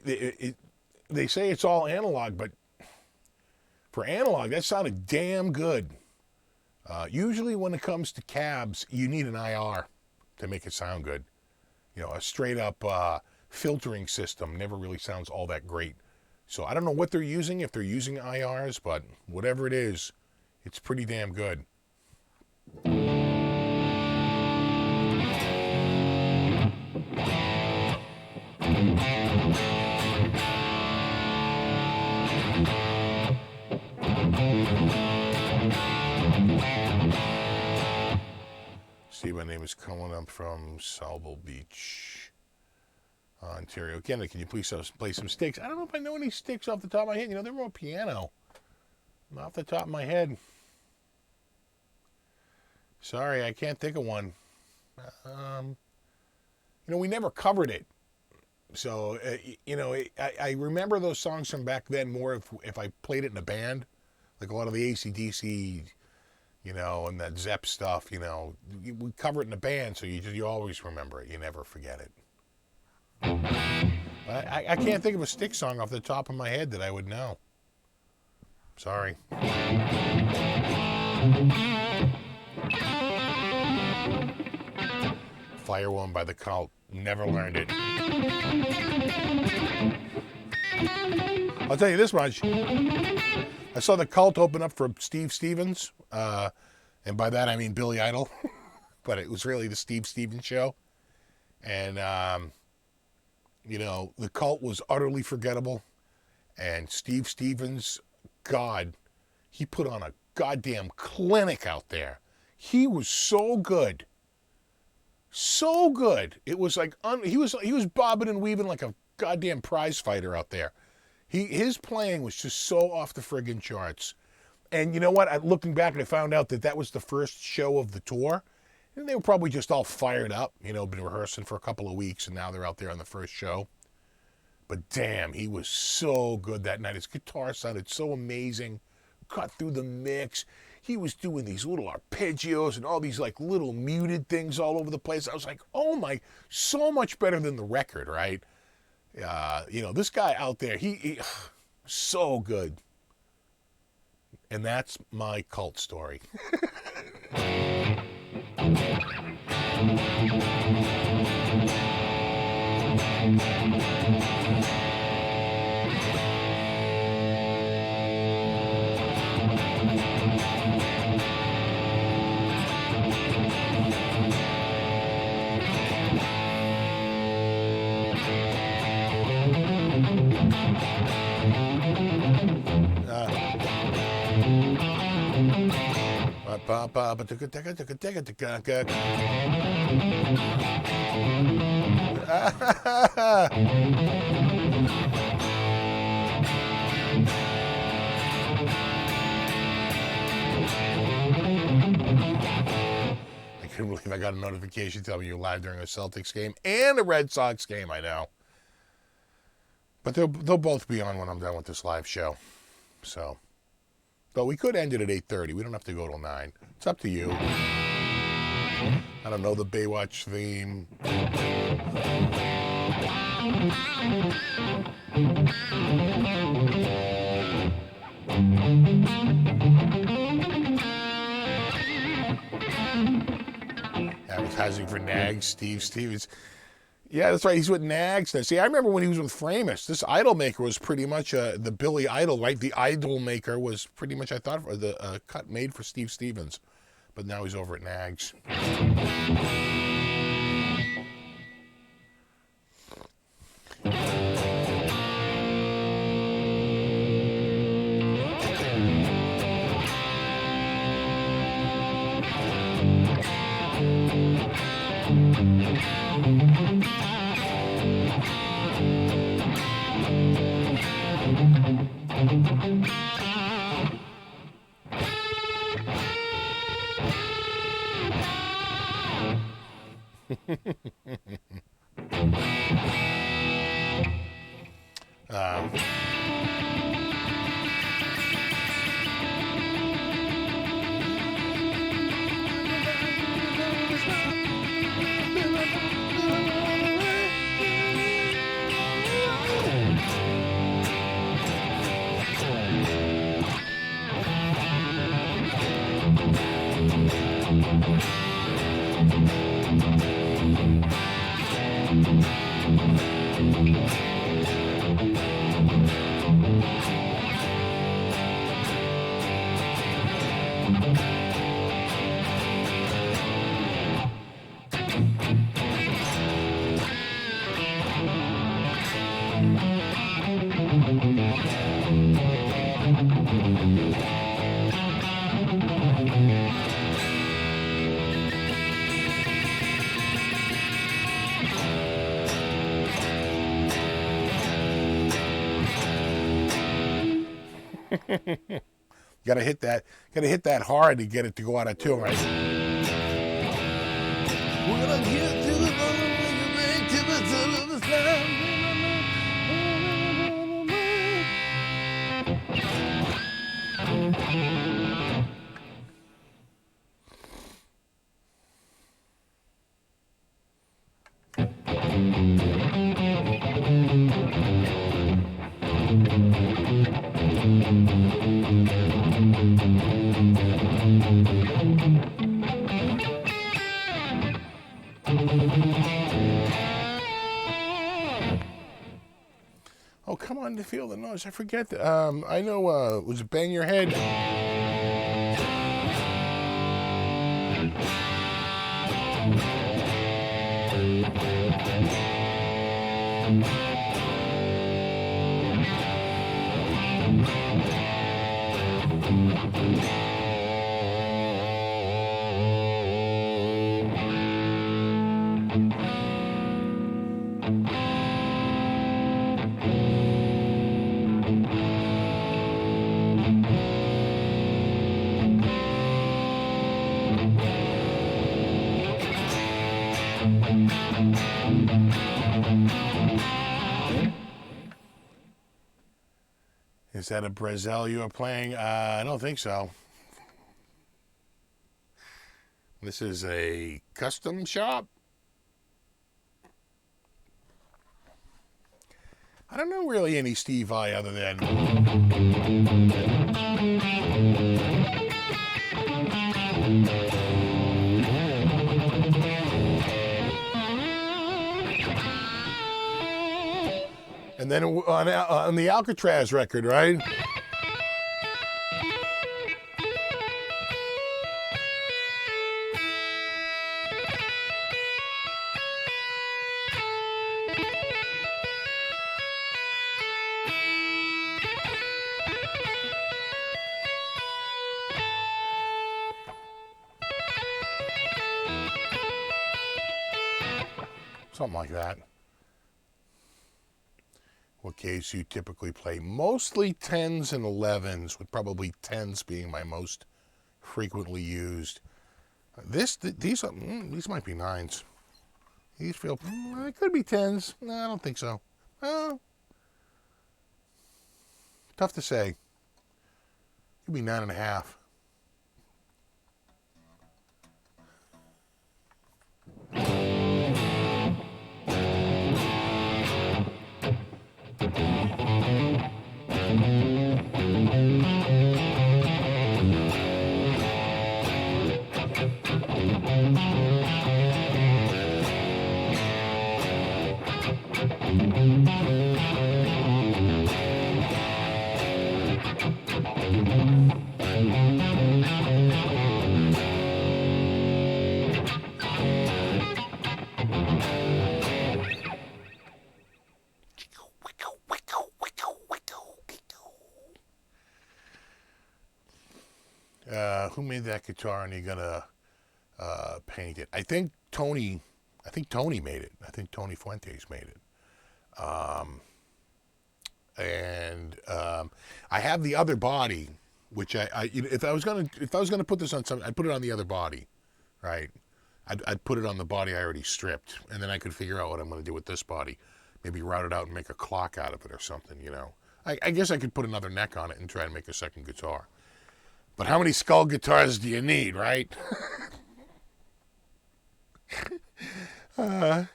they say it's all analog, but for analog, that sounded damn good. Usually when it comes to cabs, you need an IR to make it sound good. You know, a straight up filtering system never really sounds all that great. So I don't know what they're using, if they're using IRs, but whatever it is, it's pretty damn good. See, my name is Colin. I'm from Salvo Beach, Ontario. Again, can you please play some sticks? I don't know if I know any sticks off the top of my head. You know, they're all piano. Not off the top of my head. Sorry, I can't think of one. You know, we never covered it. So, you know, I remember those songs from back then more if I played it in a band. Like a lot of the AC/DC, you know, and that Zepp stuff, you know. We cover it in a band, so you always remember it. You never forget it. I can't think of a stick song off the top of my head that I would know. Sorry. Firewoman by the Cult. Never learned it. I'll tell you this much. I saw the Cult open up for Steve Stevens. And by that I mean Billy Idol. But it was really the Steve Stevens show. And, you know, the Cult was utterly forgettable. And Steve Stevens, God, he put on a goddamn clinic out there. He was so good. So good. It was like, he was bobbing and weaving like a goddamn prize fighter out there. His playing was just so off the friggin' charts. And you know what? Looking back, I found out that was the first show of the tour. And they were probably just all fired up, you know, been rehearsing for a couple of weeks, and now they're out there on the first show. But damn, he was so good that night. His guitar sounded so amazing, cut through the mix. He was doing these little arpeggios and all these like little muted things all over the place. I was like, oh my, so much better than the record, right? This guy out there, he so good. And that's my cult story. I couldn't believe I got a notification telling me you're live during a Celtics game and a Red Sox game, I know. But they'll both be on when I'm done with this live show. So, but we could end it at 8:30. We don't have to go till 9. It's up to you. I don't know the Baywatch theme. Advertising for Nags, Steve Stevens. Yeah, that's right. He's with Nags now. See, I remember when he was with Framus. This Idol Maker was pretty much the Billy Idol, right? The Idol Maker was pretty much, I thought, the cut made for Steve Stevens. But now he's over at Nags. Gotta hit that hard to get it to go out of tune, right? We're gonna get to the Oh, come on to feel the noise. I forget. I know, was it Bang Your Head? Is that a Brazil you are playing? I don't think so. This is a custom shop. I don't know really any Steve Vai other than... And then on the Alcatraz record, right? Something like that. What case you typically play? Mostly 10s and 11s, with probably 10s being my most frequently used. These might be 9s. These feel, it could be 10s. No, I don't think so. Tough to say. Could be 9.5. Who made that guitar and you're gonna paint it? I think Tony made it. I think Tony Fuentes made it. I have the other body, which if I was gonna put this on something, I'd put it on the other body, right? I'd put it on the body I already stripped, and then I could figure out what I'm gonna do with this body. Maybe route it out and make a clock out of it or something, you know. I guess I could put another neck on it and try to make a second guitar. But how many skull guitars do you need, right? Yeah,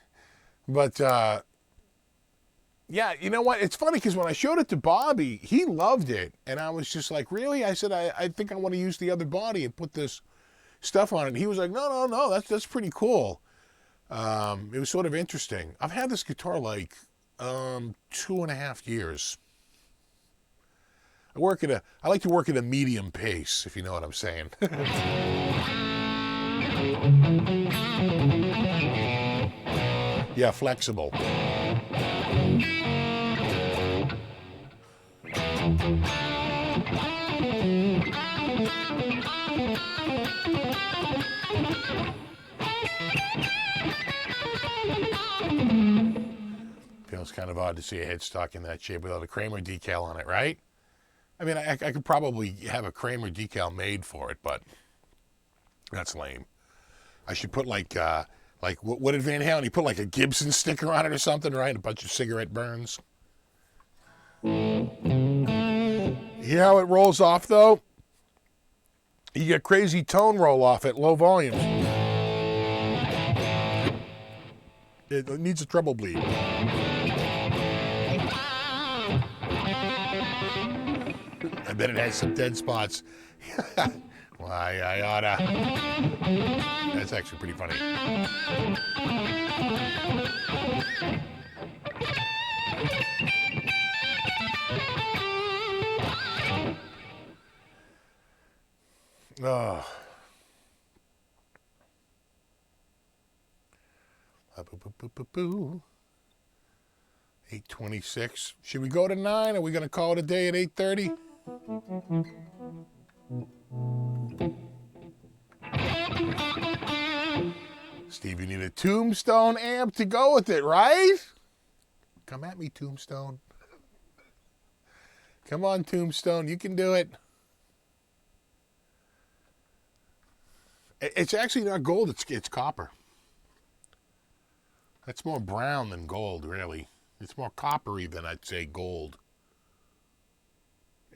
you know what? It's funny because when I showed it to Bobby, he loved it. And I was just like, really? I said, I think I want to use the other body and put this stuff on it. And he was like, no, that's pretty cool. It was sort of interesting. I've had this guitar like 2.5 years. I like to work at a medium pace, if you know what I'm saying. Yeah, flexible. Feels kind of odd to see a headstock in that shape without a Kramer decal on it, right? I mean, I could probably have a Kramer decal made for it, but that's lame. I should put what did Van Halen? He put like a Gibson sticker on it or something, right? A bunch of cigarette burns. You hear how it rolls off, though? You get crazy tone roll off at low volumes. It needs a treble bleed. I bet it has some dead spots. Why, I oughta. That's actually pretty funny. Oh. 8:26. Should we go to 9? Are we going to call it a day at 8:30? Steve, you need a Tombstone amp to go with it, right? Come at me, Tombstone. Come on, Tombstone. You can do it. It's actually not gold. It's copper. That's more brown than gold, really. It's more coppery than I'd say gold.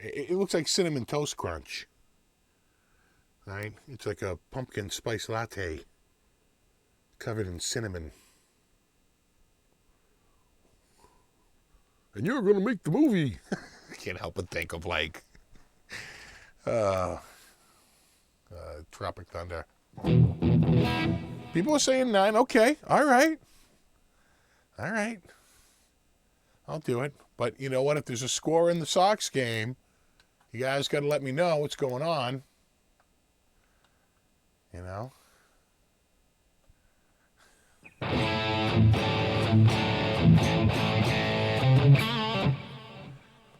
It looks like Cinnamon Toast Crunch. Right? It's like a pumpkin spice latte covered in cinnamon. And you're going to make the movie. I can't help but think of like Tropic Thunder. People are saying 9. Okay. All right. I'll do it. But you know what? If there's a score in the Sox game, you guys got to let me know what's going on. You know?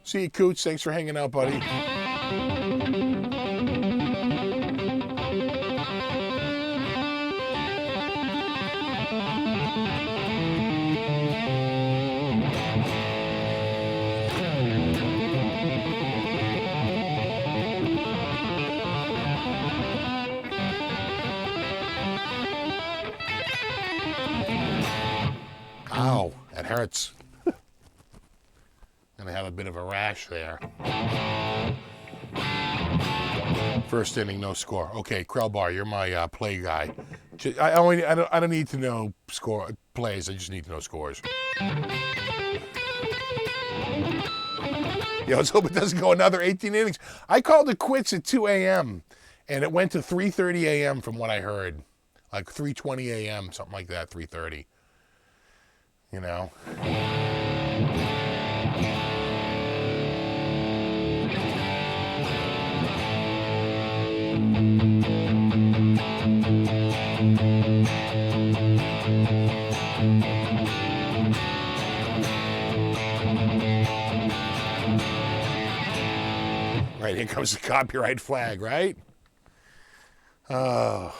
See you, Coots. Thanks for hanging out, buddy. Ow, that hurts. Gonna have a bit of a rash there. First inning, no score. Okay, Krellbar, you're my play guy. I don't need to know score plays. I just need to know scores. Yeah, let's hope it doesn't go another 18 innings. I called it quits at 2 a.m. and it went to 3:30 a.m. from what I heard, like 3:20 a.m. something like that. 3:30. You know. Right, here comes the copyright flag, right? Oh.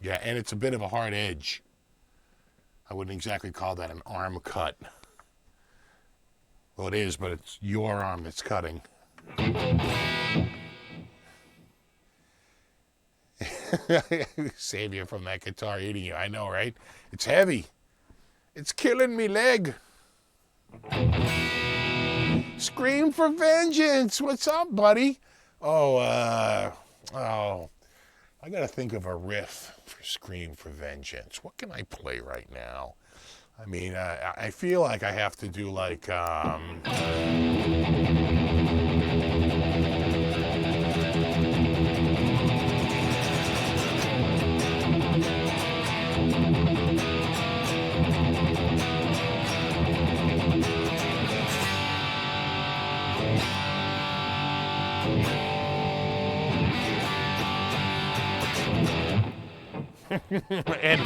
Yeah, and it's a bit of a hard edge. I wouldn't exactly call that an arm cut. Well, it is, but it's your arm that's cutting. Save you from that guitar eating you. I know, right? It's heavy. It's killing me leg. Scream for vengeance. What's up, buddy? I gotta think of a riff for Scream for Vengeance. What can I play right now? I mean, I feel like I have to do like, and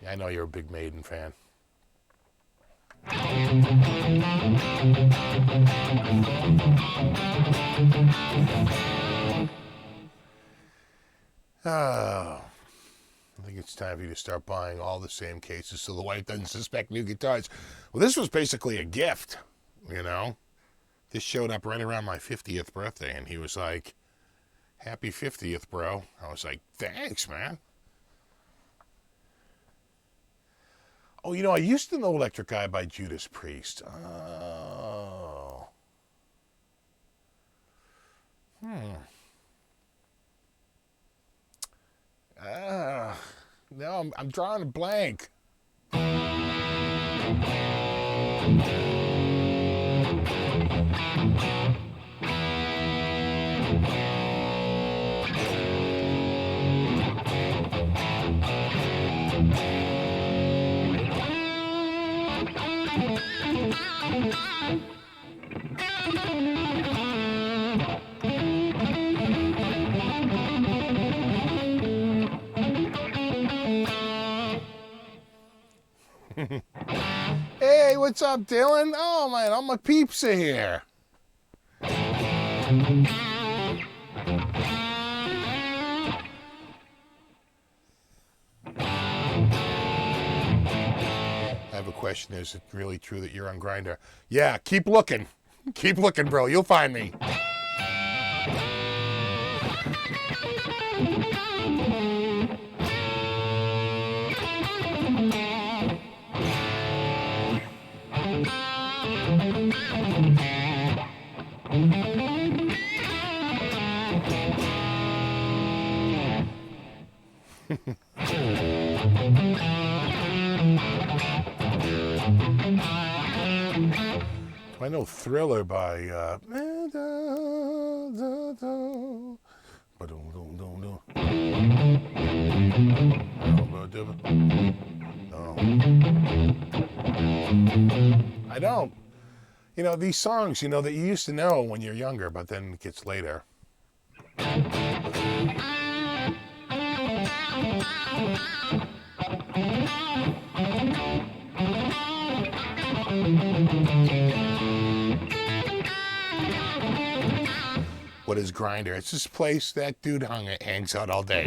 yeah, I know you're a big Maiden fan. Oh, I think it's time for you to start buying all the same cases so the wife doesn't suspect new guitars. Well, this was basically a gift, you know. This showed up right around my 50th birthday, and he was like, "Happy 50th, bro." I was like, "Thanks, man." Oh, you know, I used to know Electric Eye by Judas Priest. Oh. No, I'm drawing a blank. Hey, what's up, Dylan? Oh, man, all my peeps are here. question is it really true that you're on Grindr? Yeah, keep looking. Keep looking, bro. You'll find me. I know Thriller by I don't. You know, these songs, you know, that you used to know when you're younger, but then it gets later. What is Grindr? It's this place that dude hangs out all day.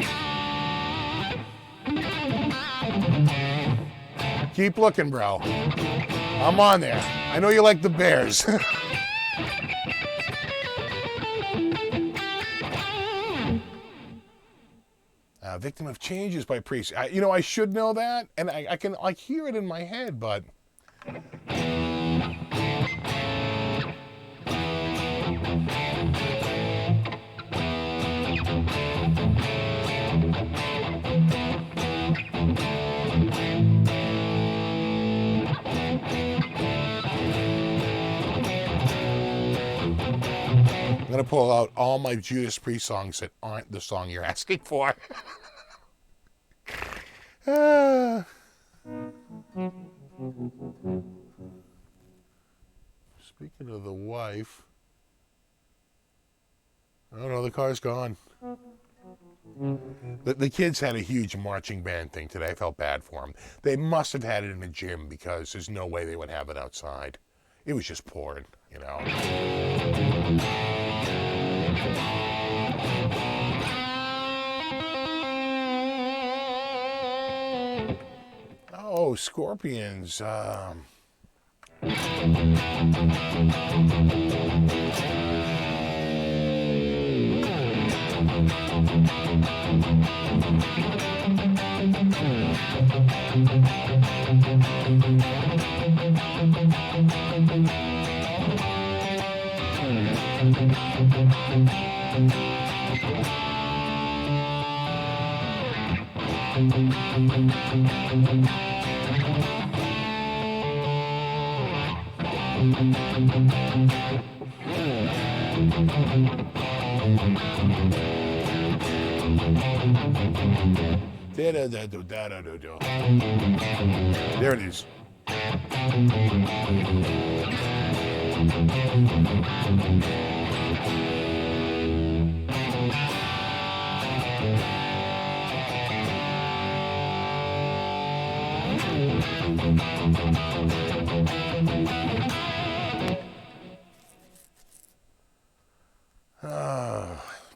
Keep looking, bro. I'm on there. I know you like the Bears. Victim of Changes by Priest. You know, I should know that, and I can like hear it in my head, but... I'm going to pull out all my Judas Priest songs that aren't the song you're asking for. Speaking of the wife, oh no, the car's gone. The kids had a huge marching band thing today. I felt bad for them. They must have had it in a gym because there's no way they would have it outside. It was just pouring, you know. Oh, Scorpions. There it is.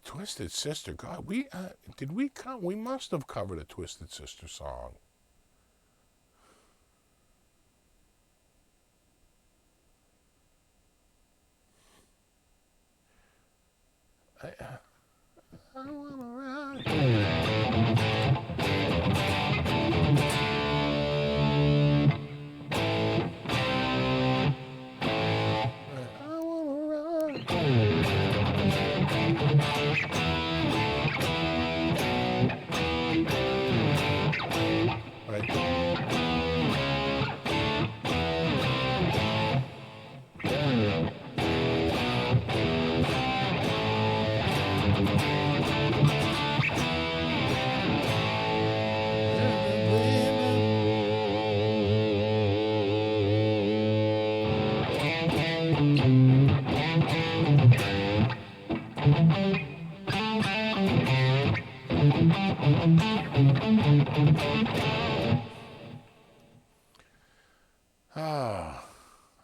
Twisted Sister. God, we we must have covered a Twisted Sister song. I wanna ride.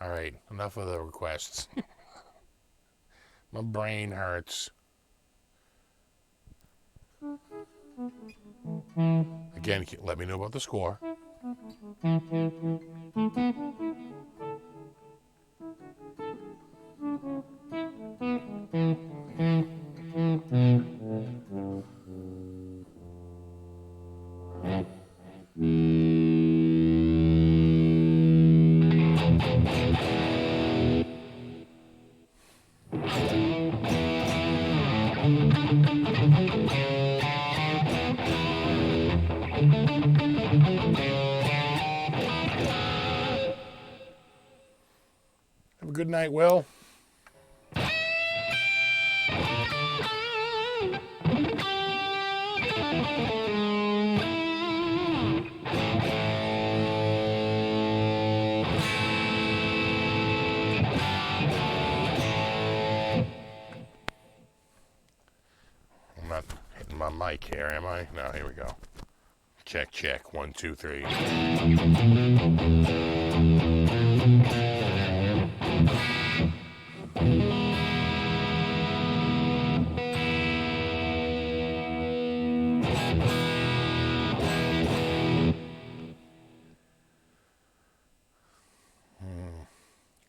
All right, enough of the requests. My brain hurts. Again, let me know about the score. Have a good night, Will. I'm not hitting my mic here, am I? No, here we go. Check, check. 1, 2, 3.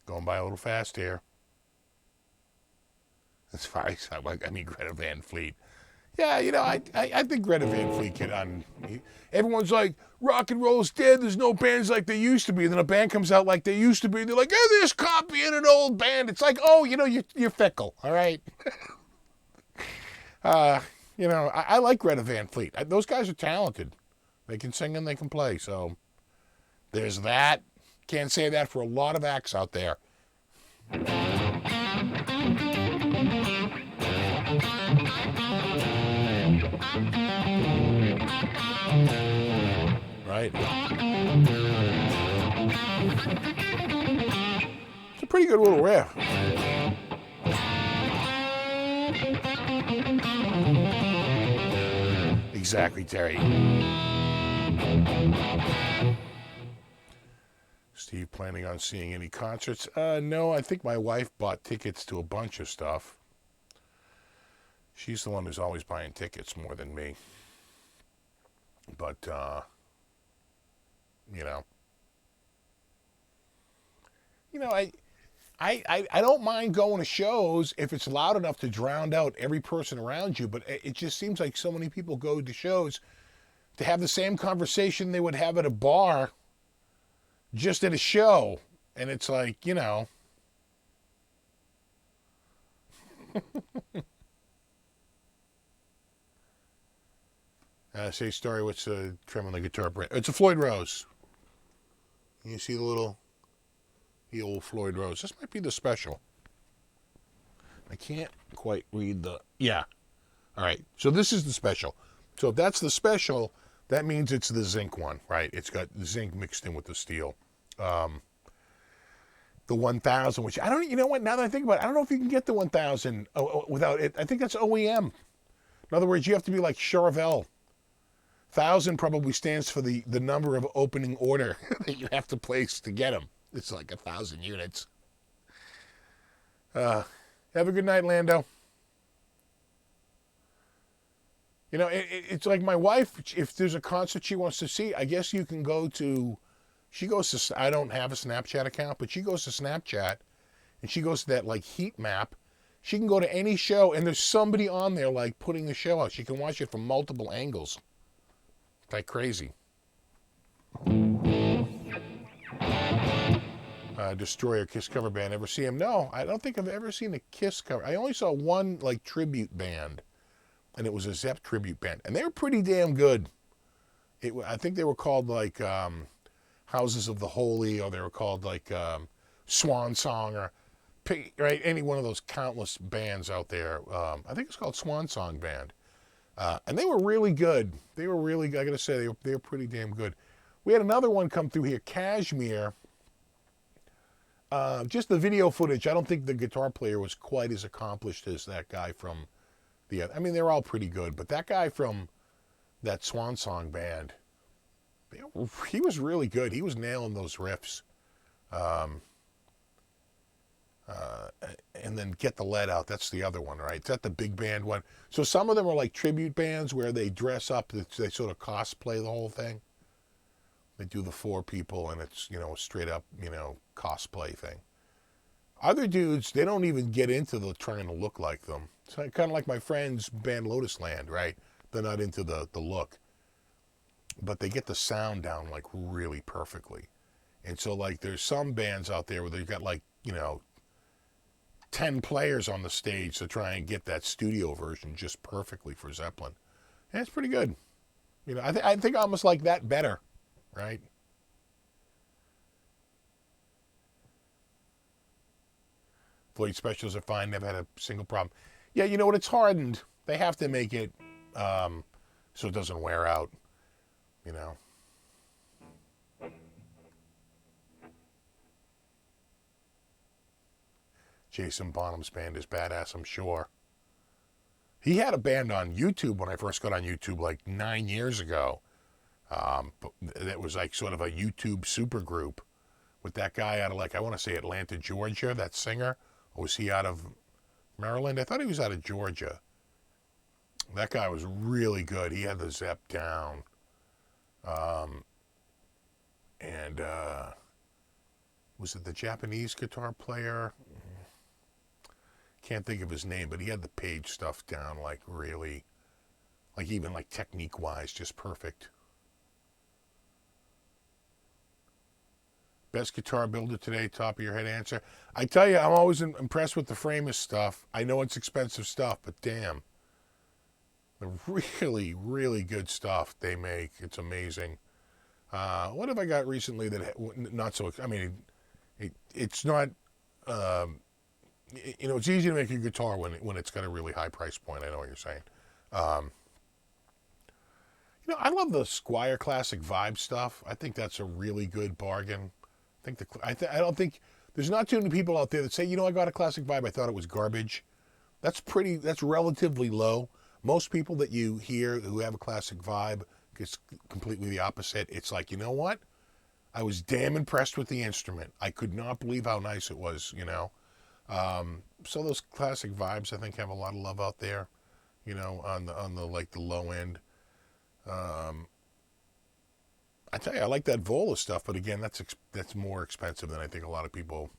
Going by a little fast here. As far as I mean, Greta Van Fleet. Yeah, you know, I think Greta Van Fleet could everyone's like, rock and roll's dead, there's no bands like they used to be. And then a band comes out like they used to be, and they're like, they're just copying an old band. It's like, oh, you know, you're fickle, all right? You know, I like Greta Van Fleet. Those guys are talented. They can sing and they can play, so there's that. Can't say that for a lot of acts out there. Right. It's a pretty good little riff. Exactly, Terry. Steve planning on seeing any concerts? No, I think my wife bought tickets to a bunch of stuff. She's the one who's always buying tickets more than me. But, you know, I don't mind going to shows if it's loud enough to drown out every person around you, but it just seems like so many people go to shows to have the same conversation they would have at a bar just at a show. And it's like, you know. Say story, what's the trim on the guitar brand? It's a Floyd Rose. You see the old Floyd Rose. This might be the special. I can't quite read the, yeah. All right, so this is the special. So if that's the special, that means it's the zinc one, right? It's got zinc mixed in with the steel. The 1000, which I don't, you know what, now that I think about it, I don't know if you can get the 1000 without it. I think that's OEM. In other words, you have to be like Charvel. 1000 probably stands for the number of opening order that you have to place to get them. It's like 1,000 units. Have a good night, Lando. You know, it's like my wife, if there's a concert she wants to see, I guess you can go to, she goes to, I don't have a Snapchat account, but she goes to Snapchat, and she goes to that, like, heat map. She can go to any show, and there's somebody on there, like, putting the show out. She can watch it from multiple angles. Like crazy. Destroyer Kiss cover band. Ever see him? No, I don't think I've ever seen a Kiss cover. I only saw one, like, tribute band, and it was a Zepp tribute band, and they were pretty damn good. I think they were called, like, Houses of the Holy, or they were called, like, Swan Song, or, right, any one of those countless bands out there. I think it's called Swan Song Band. And they were really good. They were really, I gotta say, they were pretty damn good. We had another one come through here, Kashmir. Just the video footage, I don't think the guitar player was quite as accomplished as that guy from the other. I mean, they're all pretty good, but that guy from that Swan Song band, he was really good. He was nailing those riffs. And then Get the Lead Out, that's the other one, right? Is that the big band one? So some of them are like tribute bands where they dress up, they sort of cosplay the whole thing. They do the 4 people, and it's, a straight up, cosplay thing. Other dudes, they don't even get into the trying to look like them. It's kind of like my friend's band Lotus Land, right? They're not into the look. But they get the sound down, like, really perfectly. And so, like, there's some bands out there where they've got, like, 10 players on the stage to try and get that studio version just perfectly for Zeppelin. And it's pretty good. I think I almost like that better, right? Floyd specials are fine. Never had a single problem. Yeah, you know what? It's hardened. They have to make it so it doesn't wear out, Jason Bonham's band is badass, I'm sure. He had a band on YouTube when I first got on YouTube like 9 years ago. That was like sort of a YouTube supergroup with that guy out of, like, I want to say Atlanta, Georgia, that singer. Or was he out of Maryland? I thought he was out of Georgia. That guy was really good. He had the Zepp down. Was it the Japanese guitar player? Can't think of his name, but he had the Page stuff down, like, really, like, even like technique-wise, just perfect. Best guitar builder today, top of your head answer. I tell you, I'm always impressed with the Framus stuff. I know it's expensive stuff, but damn. The really, really good stuff they make. It's amazing. What have I got recently that not so, I mean, it's not, it's easy to make a guitar when it's got a really high price point. I know what you're saying. I love the Squier Classic Vibe stuff. I think that's a really good bargain. I don't think there's not too many people out there that say, I got a Classic Vibe. I thought it was garbage. That's relatively low. Most people that you hear who have a Classic Vibe, it's completely the opposite. It's like, you know what? I was damn impressed with the instrument. I could not believe how nice it was, So those Classic Vibes, I think, have a lot of love out there, on the like the low end. I tell you, I like that Vola stuff, but again, that's more expensive than I think a lot of people,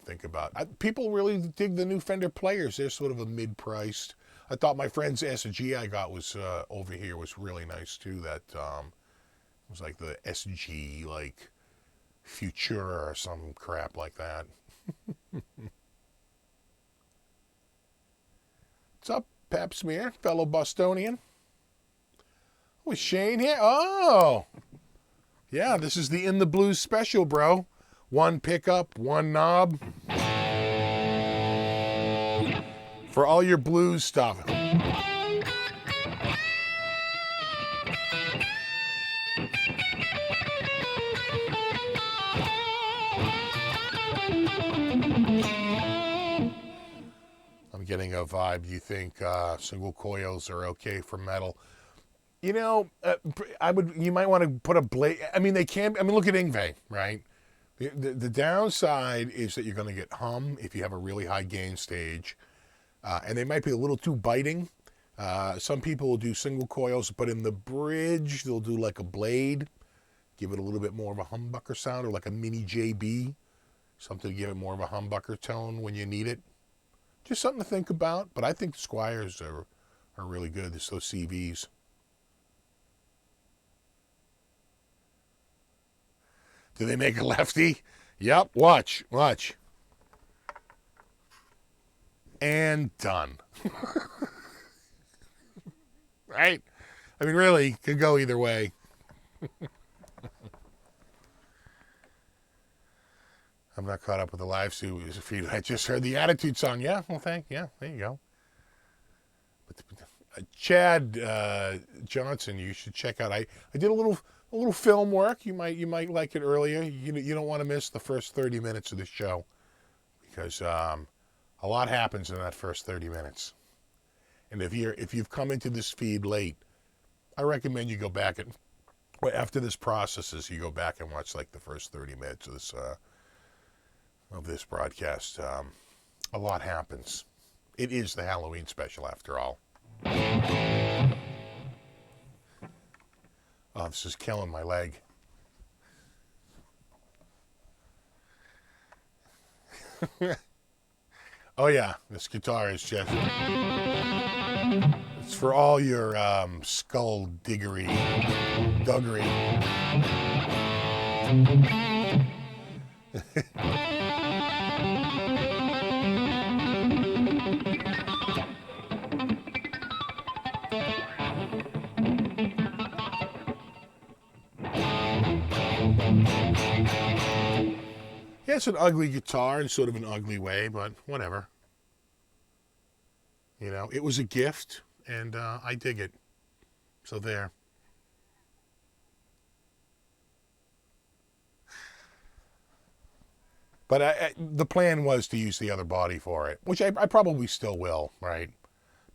think about. People really dig the new Fender Players. They're sort of a mid-priced. I thought my friend's SG I got was over here was really nice too. That was like the SG like Futura or some crap like that. What's up, Pap Smear, fellow Bostonian? Was Shane here? Oh, yeah, this is the In the Blues special, bro. 1 pickup, 1 knob. For all your blues stuff. I'm getting a vibe. You think single coils are okay for metal? You might want to put a blade. I mean, they can. I mean, look at Ingve, right? The downside is that you're going to get hum if you have a really high gain stage, and they might be a little too biting. Some people will do single coils, but in the bridge they'll do like a blade, give it a little bit more of a humbucker sound, or like a mini JB, something to give it more of a humbucker tone when you need it. Just something to think about. But I think the Squiers are really good. It's those CVs. Do they make a lefty? Yep, watch. And done. Right? I mean, really, could go either way. I'm not caught up with the live feed. I just heard the Attitude song. Yeah, well, there you go. But Chad Johnson, you should check out. I did a little film work. You might like it earlier. You don't want to miss the first 30 minutes of the show, because a lot happens in that first 30 minutes. And if you've come into this feed late, I recommend you go back and after this processes, you go back and watch like the first 30 minutes of this broadcast. A lot happens. It is the Halloween special after all. Oh, this is killing my leg. Oh yeah, this guitar is just, it's for all your skull duggery. Yeah, it's an ugly guitar in sort of an ugly way, but whatever. You know, it was a gift, and I dig it. So there. But the plan was to use the other body for it, which I probably still will, right?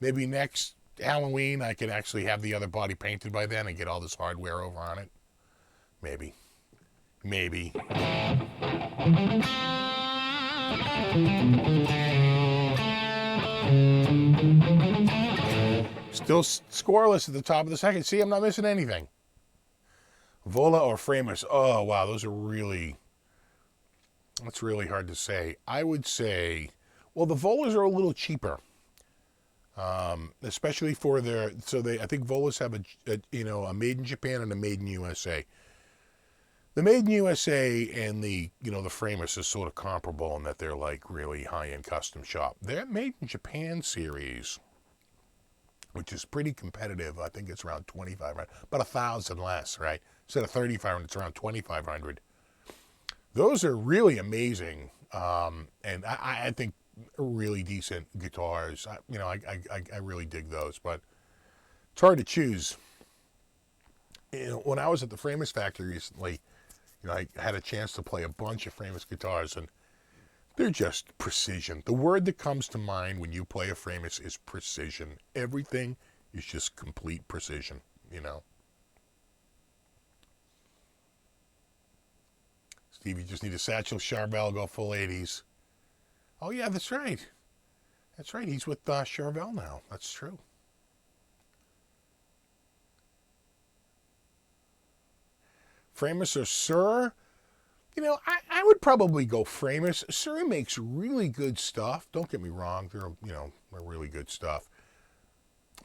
Maybe next Halloween I could actually have the other body painted by then and get all this hardware over on it. Maybe. Maybe. Still scoreless at the top of the second. See, I'm not missing anything. Vola or Framus? Oh, wow, those are really... That's really hard to say. I would say, well, the Volas are a little cheaper, especially for their. So I think Volas have a made in Japan and a made in USA. The made in USA and the Framus is sort of comparable in that they're like really high end custom shop. Their made in Japan series, which is pretty competitive. I think it's around 2,500, about 1,000 less, right? Instead of 3,500, it's around 2,500. Those are really amazing, and I think really decent guitars. I really dig those, but it's hard to choose. When I was at the Framus factory recently, I had a chance to play a bunch of Framus guitars, and they're just precision. The word that comes to mind when you play a Framus is precision. Everything is just complete precision, Steve, you just need a Satchel Charvel, go full 80s. Oh, yeah, that's right. That's right. He's with Charvel now. That's true. Framus or Sur? I would probably go Framus. Sur makes really good stuff. Don't get me wrong. They're really good stuff.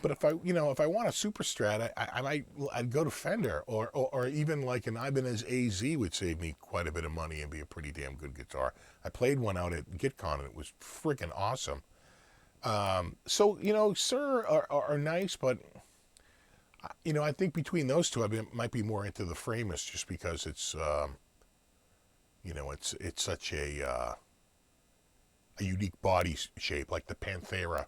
But if I want a Super Strat, I'd go to Fender, or even like an Ibanez AZ would save me quite a bit of money and be a pretty damn good guitar. I played one out at GitCon and it was freaking awesome. Sur are nice, but I think between those two, might be more into the Framus just because it's it's such a unique body shape, like the Panthera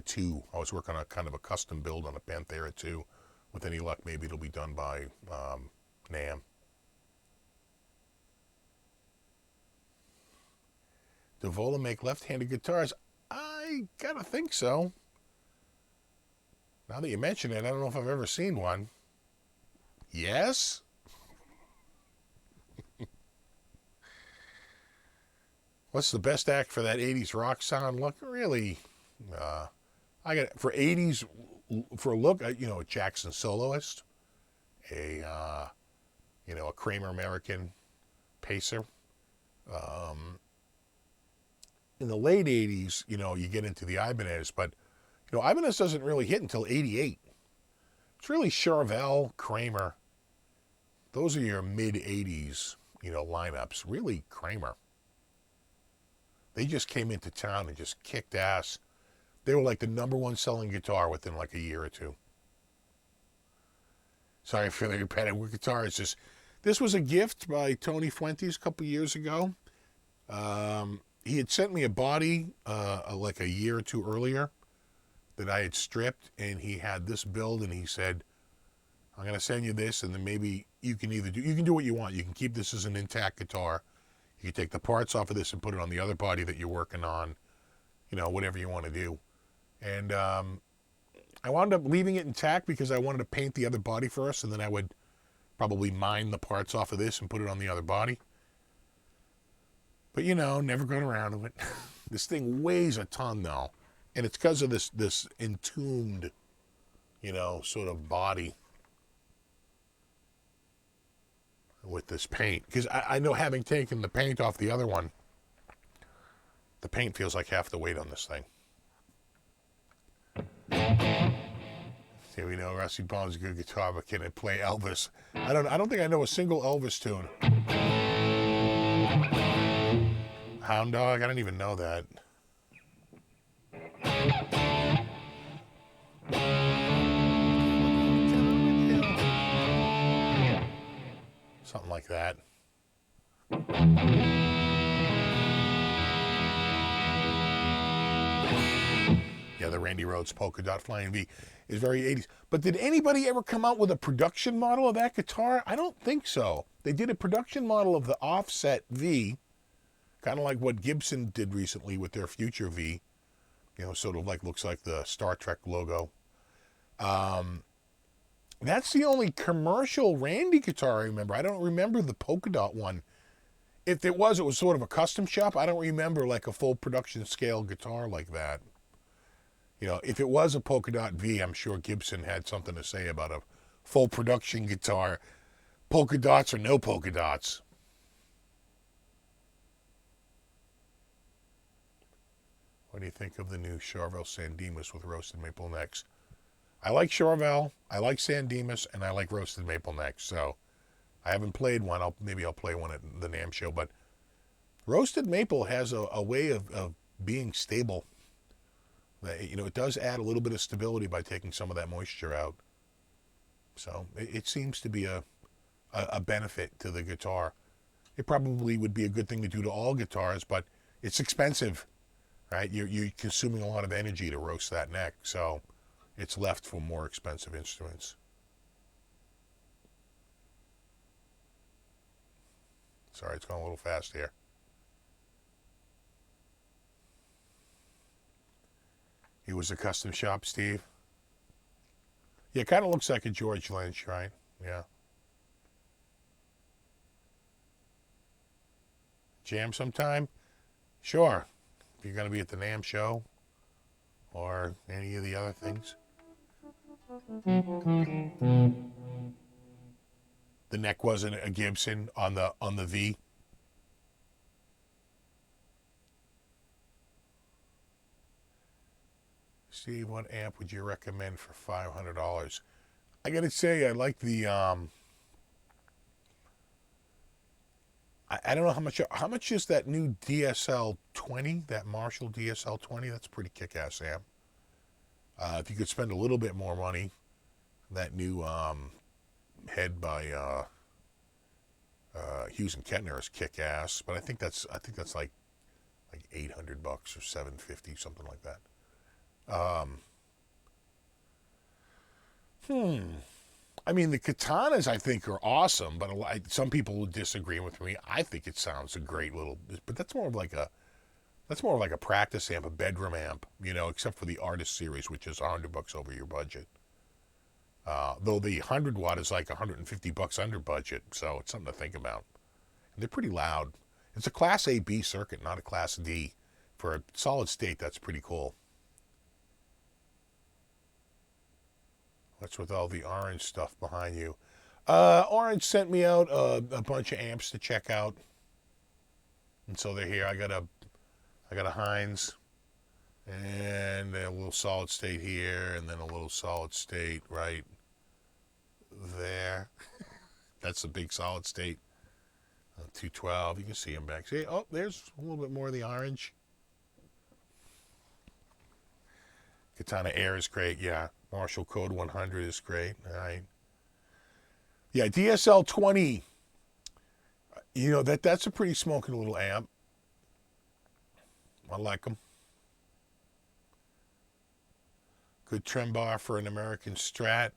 2. I was working on kind of a custom build on a Panthera 2. With any luck, maybe it'll be done by NAMM. Do Vola make left-handed guitars? I gotta think so. Now that you mention it, I don't know if I've ever seen one. Yes? What's the best act for that 80s rock sound look? Really, I got for 80s for a look. A Jackson soloist, a Kramer American pacer. In the late 80s, you get into the Ibanez, but Ibanez doesn't really hit until 88. It's really Charvel, Kramer. Those are your mid 80s, lineups. Really Kramer. They just came into town and just kicked ass. They were like the #1 selling guitar within like a year or two. Sorry for the repetitive guitar. It's just, this was a gift by Tony Fuentes a couple years ago. He had sent me a body like a year or two earlier that I had stripped, and he had this build, and he said, I'm going to send you this, and then maybe you can do what you want. You can keep this as an intact guitar. You can take the parts off of this and put it on the other body that you're working on, whatever you want to do. And I wound up leaving it intact because I wanted to paint the other body first, and then I would probably mine the parts off of this and put it on the other body. But, never got around to it. This thing weighs a ton, though. And it's because of this entombed, sort of body with this paint. Because I know, having taken the paint off the other one, The paint feels like half the weight on this thing. Here we know Rusty Ball's a good guitar, but can it play Elvis? I don't think I know a single Elvis tune. Hound Dog? I don't even know that. Something like that. Yeah, the Randy Rhoads Polka Dot Flying V is very 80s. But did anybody ever come out with a production model of that guitar? I don't think so. They did a production model of the Offset V, kind of like what Gibson did recently with their Future V. You know, sort of like looks like the Star Trek logo. That's the only commercial Randy guitar I remember. I don't remember the polka dot one. If it was sort of a custom shop. I don't remember like a full production scale guitar like that. You know, if it was a polka dot V, I'm sure Gibson had something to say about a full production guitar. Polka dots or no polka dots. What do you think of the new Charvel San Dimas with roasted maple necks? I like Charvel, I like San Dimas, and I like roasted maple necks. So I haven't played one. Maybe I'll play one at the NAMM show. But roasted maple has a way of being stable. You know, it does add a little bit of stability by taking some of that moisture out. So it seems to be a benefit to the guitar. It probably would be a good thing to do to all guitars, but it's expensive, right? You're consuming a lot of energy to roast that neck, so it's left for more expensive instruments. Sorry, it's going a little fast here. It was a custom shop, Steve. Yeah, it kind of looks like a George Lynch, right? Yeah. Jam sometime? Sure. If you're going to be at the NAMM show or any of the other things. The neck wasn't a Gibson on the V. Steve, what amp would you recommend for $500? I gotta say, I like the I don't know how much is that new DSL 20, that Marshall DSL 20? That's a pretty kick-ass amp. If you could spend a little bit more money, that new head by Hughes and Kettner is kick-ass, but I think that's like $800 or $750, something like that. I mean, the Katanas I think are awesome, but some people would disagree with me. I think it sounds a great little, but that's more like a practice amp, a bedroom amp, you know, except for the Artist series, which is $100 over your budget. Though the 100 watt is like $150 under budget, so it's something to think about. And they're pretty loud. It's a Class A/B circuit, not a Class D. For a solid state, that's pretty cool. What's with all the Orange stuff behind you? Orange sent me out a bunch of amps to check out, and so they're here. I got a Heinz, and a little solid state here, and then a little solid state right there. That's a big solid state. 212. You can see them back. See, oh, there's a little bit more of the Orange. Katana Air is great, yeah. Marshall Code 100 is great. All right. Yeah, DSL 20. You know, that's a pretty smoking little amp. I like them. Good trem bar for an American Strat.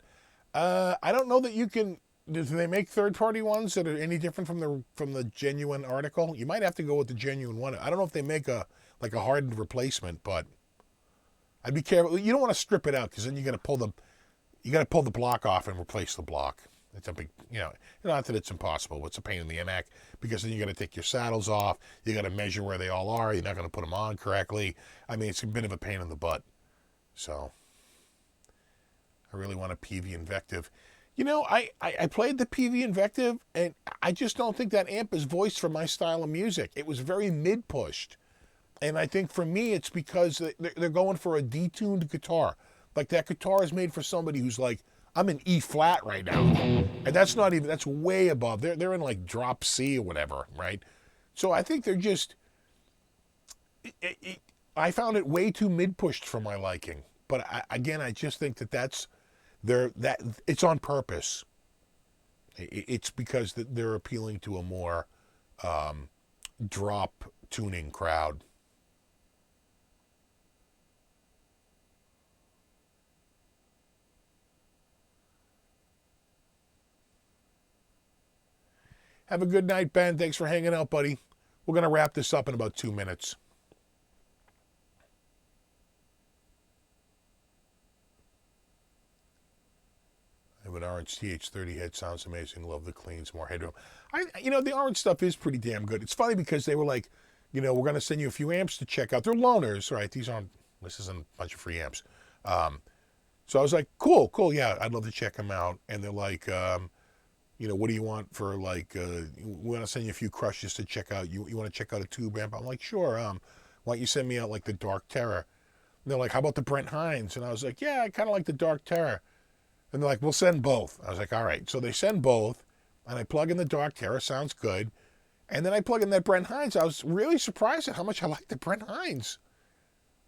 I don't know that you can. Do they make third-party ones that are any different from the genuine article? You might have to go with the genuine one. I don't know if they make a hardened replacement, but I'd be careful. You don't want to strip it out because then you got to pull the block off and replace the block. It's a big, not that it's impossible, but it's a pain in the neck because then you got to take your saddles off. You got to measure where they all are. You're not going to put them on correctly. I mean, it's a bit of a pain in the butt. So I really want a PV Invective. You know, I played the PV Invective, and I just don't think that amp is voiced for my style of music. It was very mid-pushed. And I think for me, it's because they're going for a detuned guitar. Like that guitar is made for somebody who's like, I'm in E flat right now. And that's not even, that's way above. They're in like drop C or whatever, right? So I think they're just, I found it way too mid-pushed for my liking. But again, I just think that it's on purpose. It's because they're appealing to a more drop tuning crowd. Have a good night, Ben. Thanks for hanging out, buddy. We're going to wrap this up in about 2 minutes. I have an orange TH30 head. Sounds amazing. Love the cleans. More headroom. The orange stuff is pretty damn good. It's funny because they were like, we're going to send you a few amps to check out. They're loaners, right? This isn't a bunch of free amps. So I was like, cool. Yeah, I'd love to check them out. And they're like, what do you want for like, we want to send you a few crushes to check out. You want to check out a tube amp? I'm like, sure. Why don't you send me out like the Dark Terror? And they're like, how about the Brent Hines? And I was like, yeah, I kind of like the Dark Terror. And they're like, we'll send both. I was like, all right. So they send both, and I plug in the Dark Terror. Sounds good. And then I plug in that Brent Hines. I was really surprised at how much I liked the Brent Hines.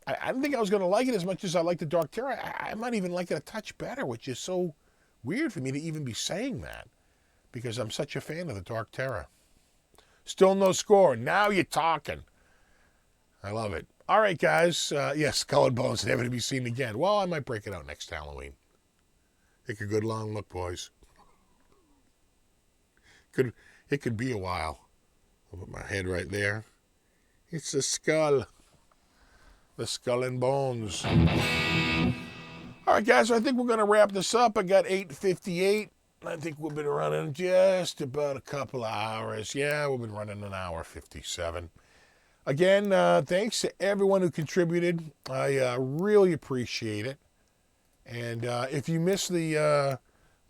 I didn't think I was going to like it as much as I like the Dark Terror. I might even like it a touch better, which is so weird for me to even be saying that, because I'm such a fan of the Dark Terror. Still no score. Now you're talking. I love it. All right, guys. Yes, Skull and Bones, never to be seen again. Well, I might break it out next Halloween. Take a good long look, boys. It could be a while. I'll put my head right there. It's a skull. The Skull and Bones. All right, guys, I think we're going to wrap this up. I got 8:58. I think we've been running just about a couple of hours. Yeah, we've been running an hour 57. Again, thanks to everyone who contributed. I really appreciate it. And if you missed the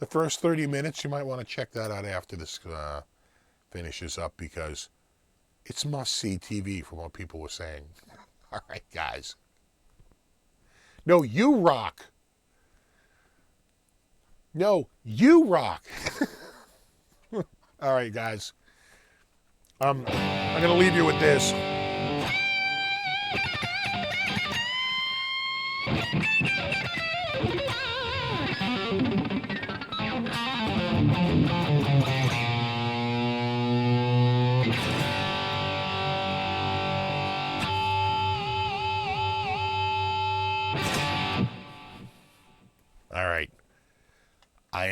first 30 minutes, you might want to check that out after this finishes up, because it's must-see TV from what people were saying. All right, guys. No, you rock. No, you rock. All right, guys. I'm going to leave you with this. All right. I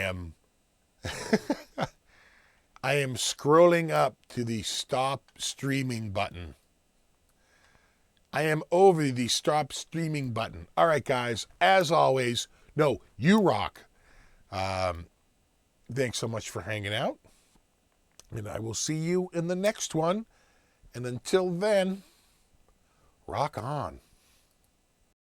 am scrolling up to the stop streaming button. I am over the stop streaming button. All right, guys. As always, no, you rock. Thanks so much for hanging out. And I will see you in the next one. And until then, rock on.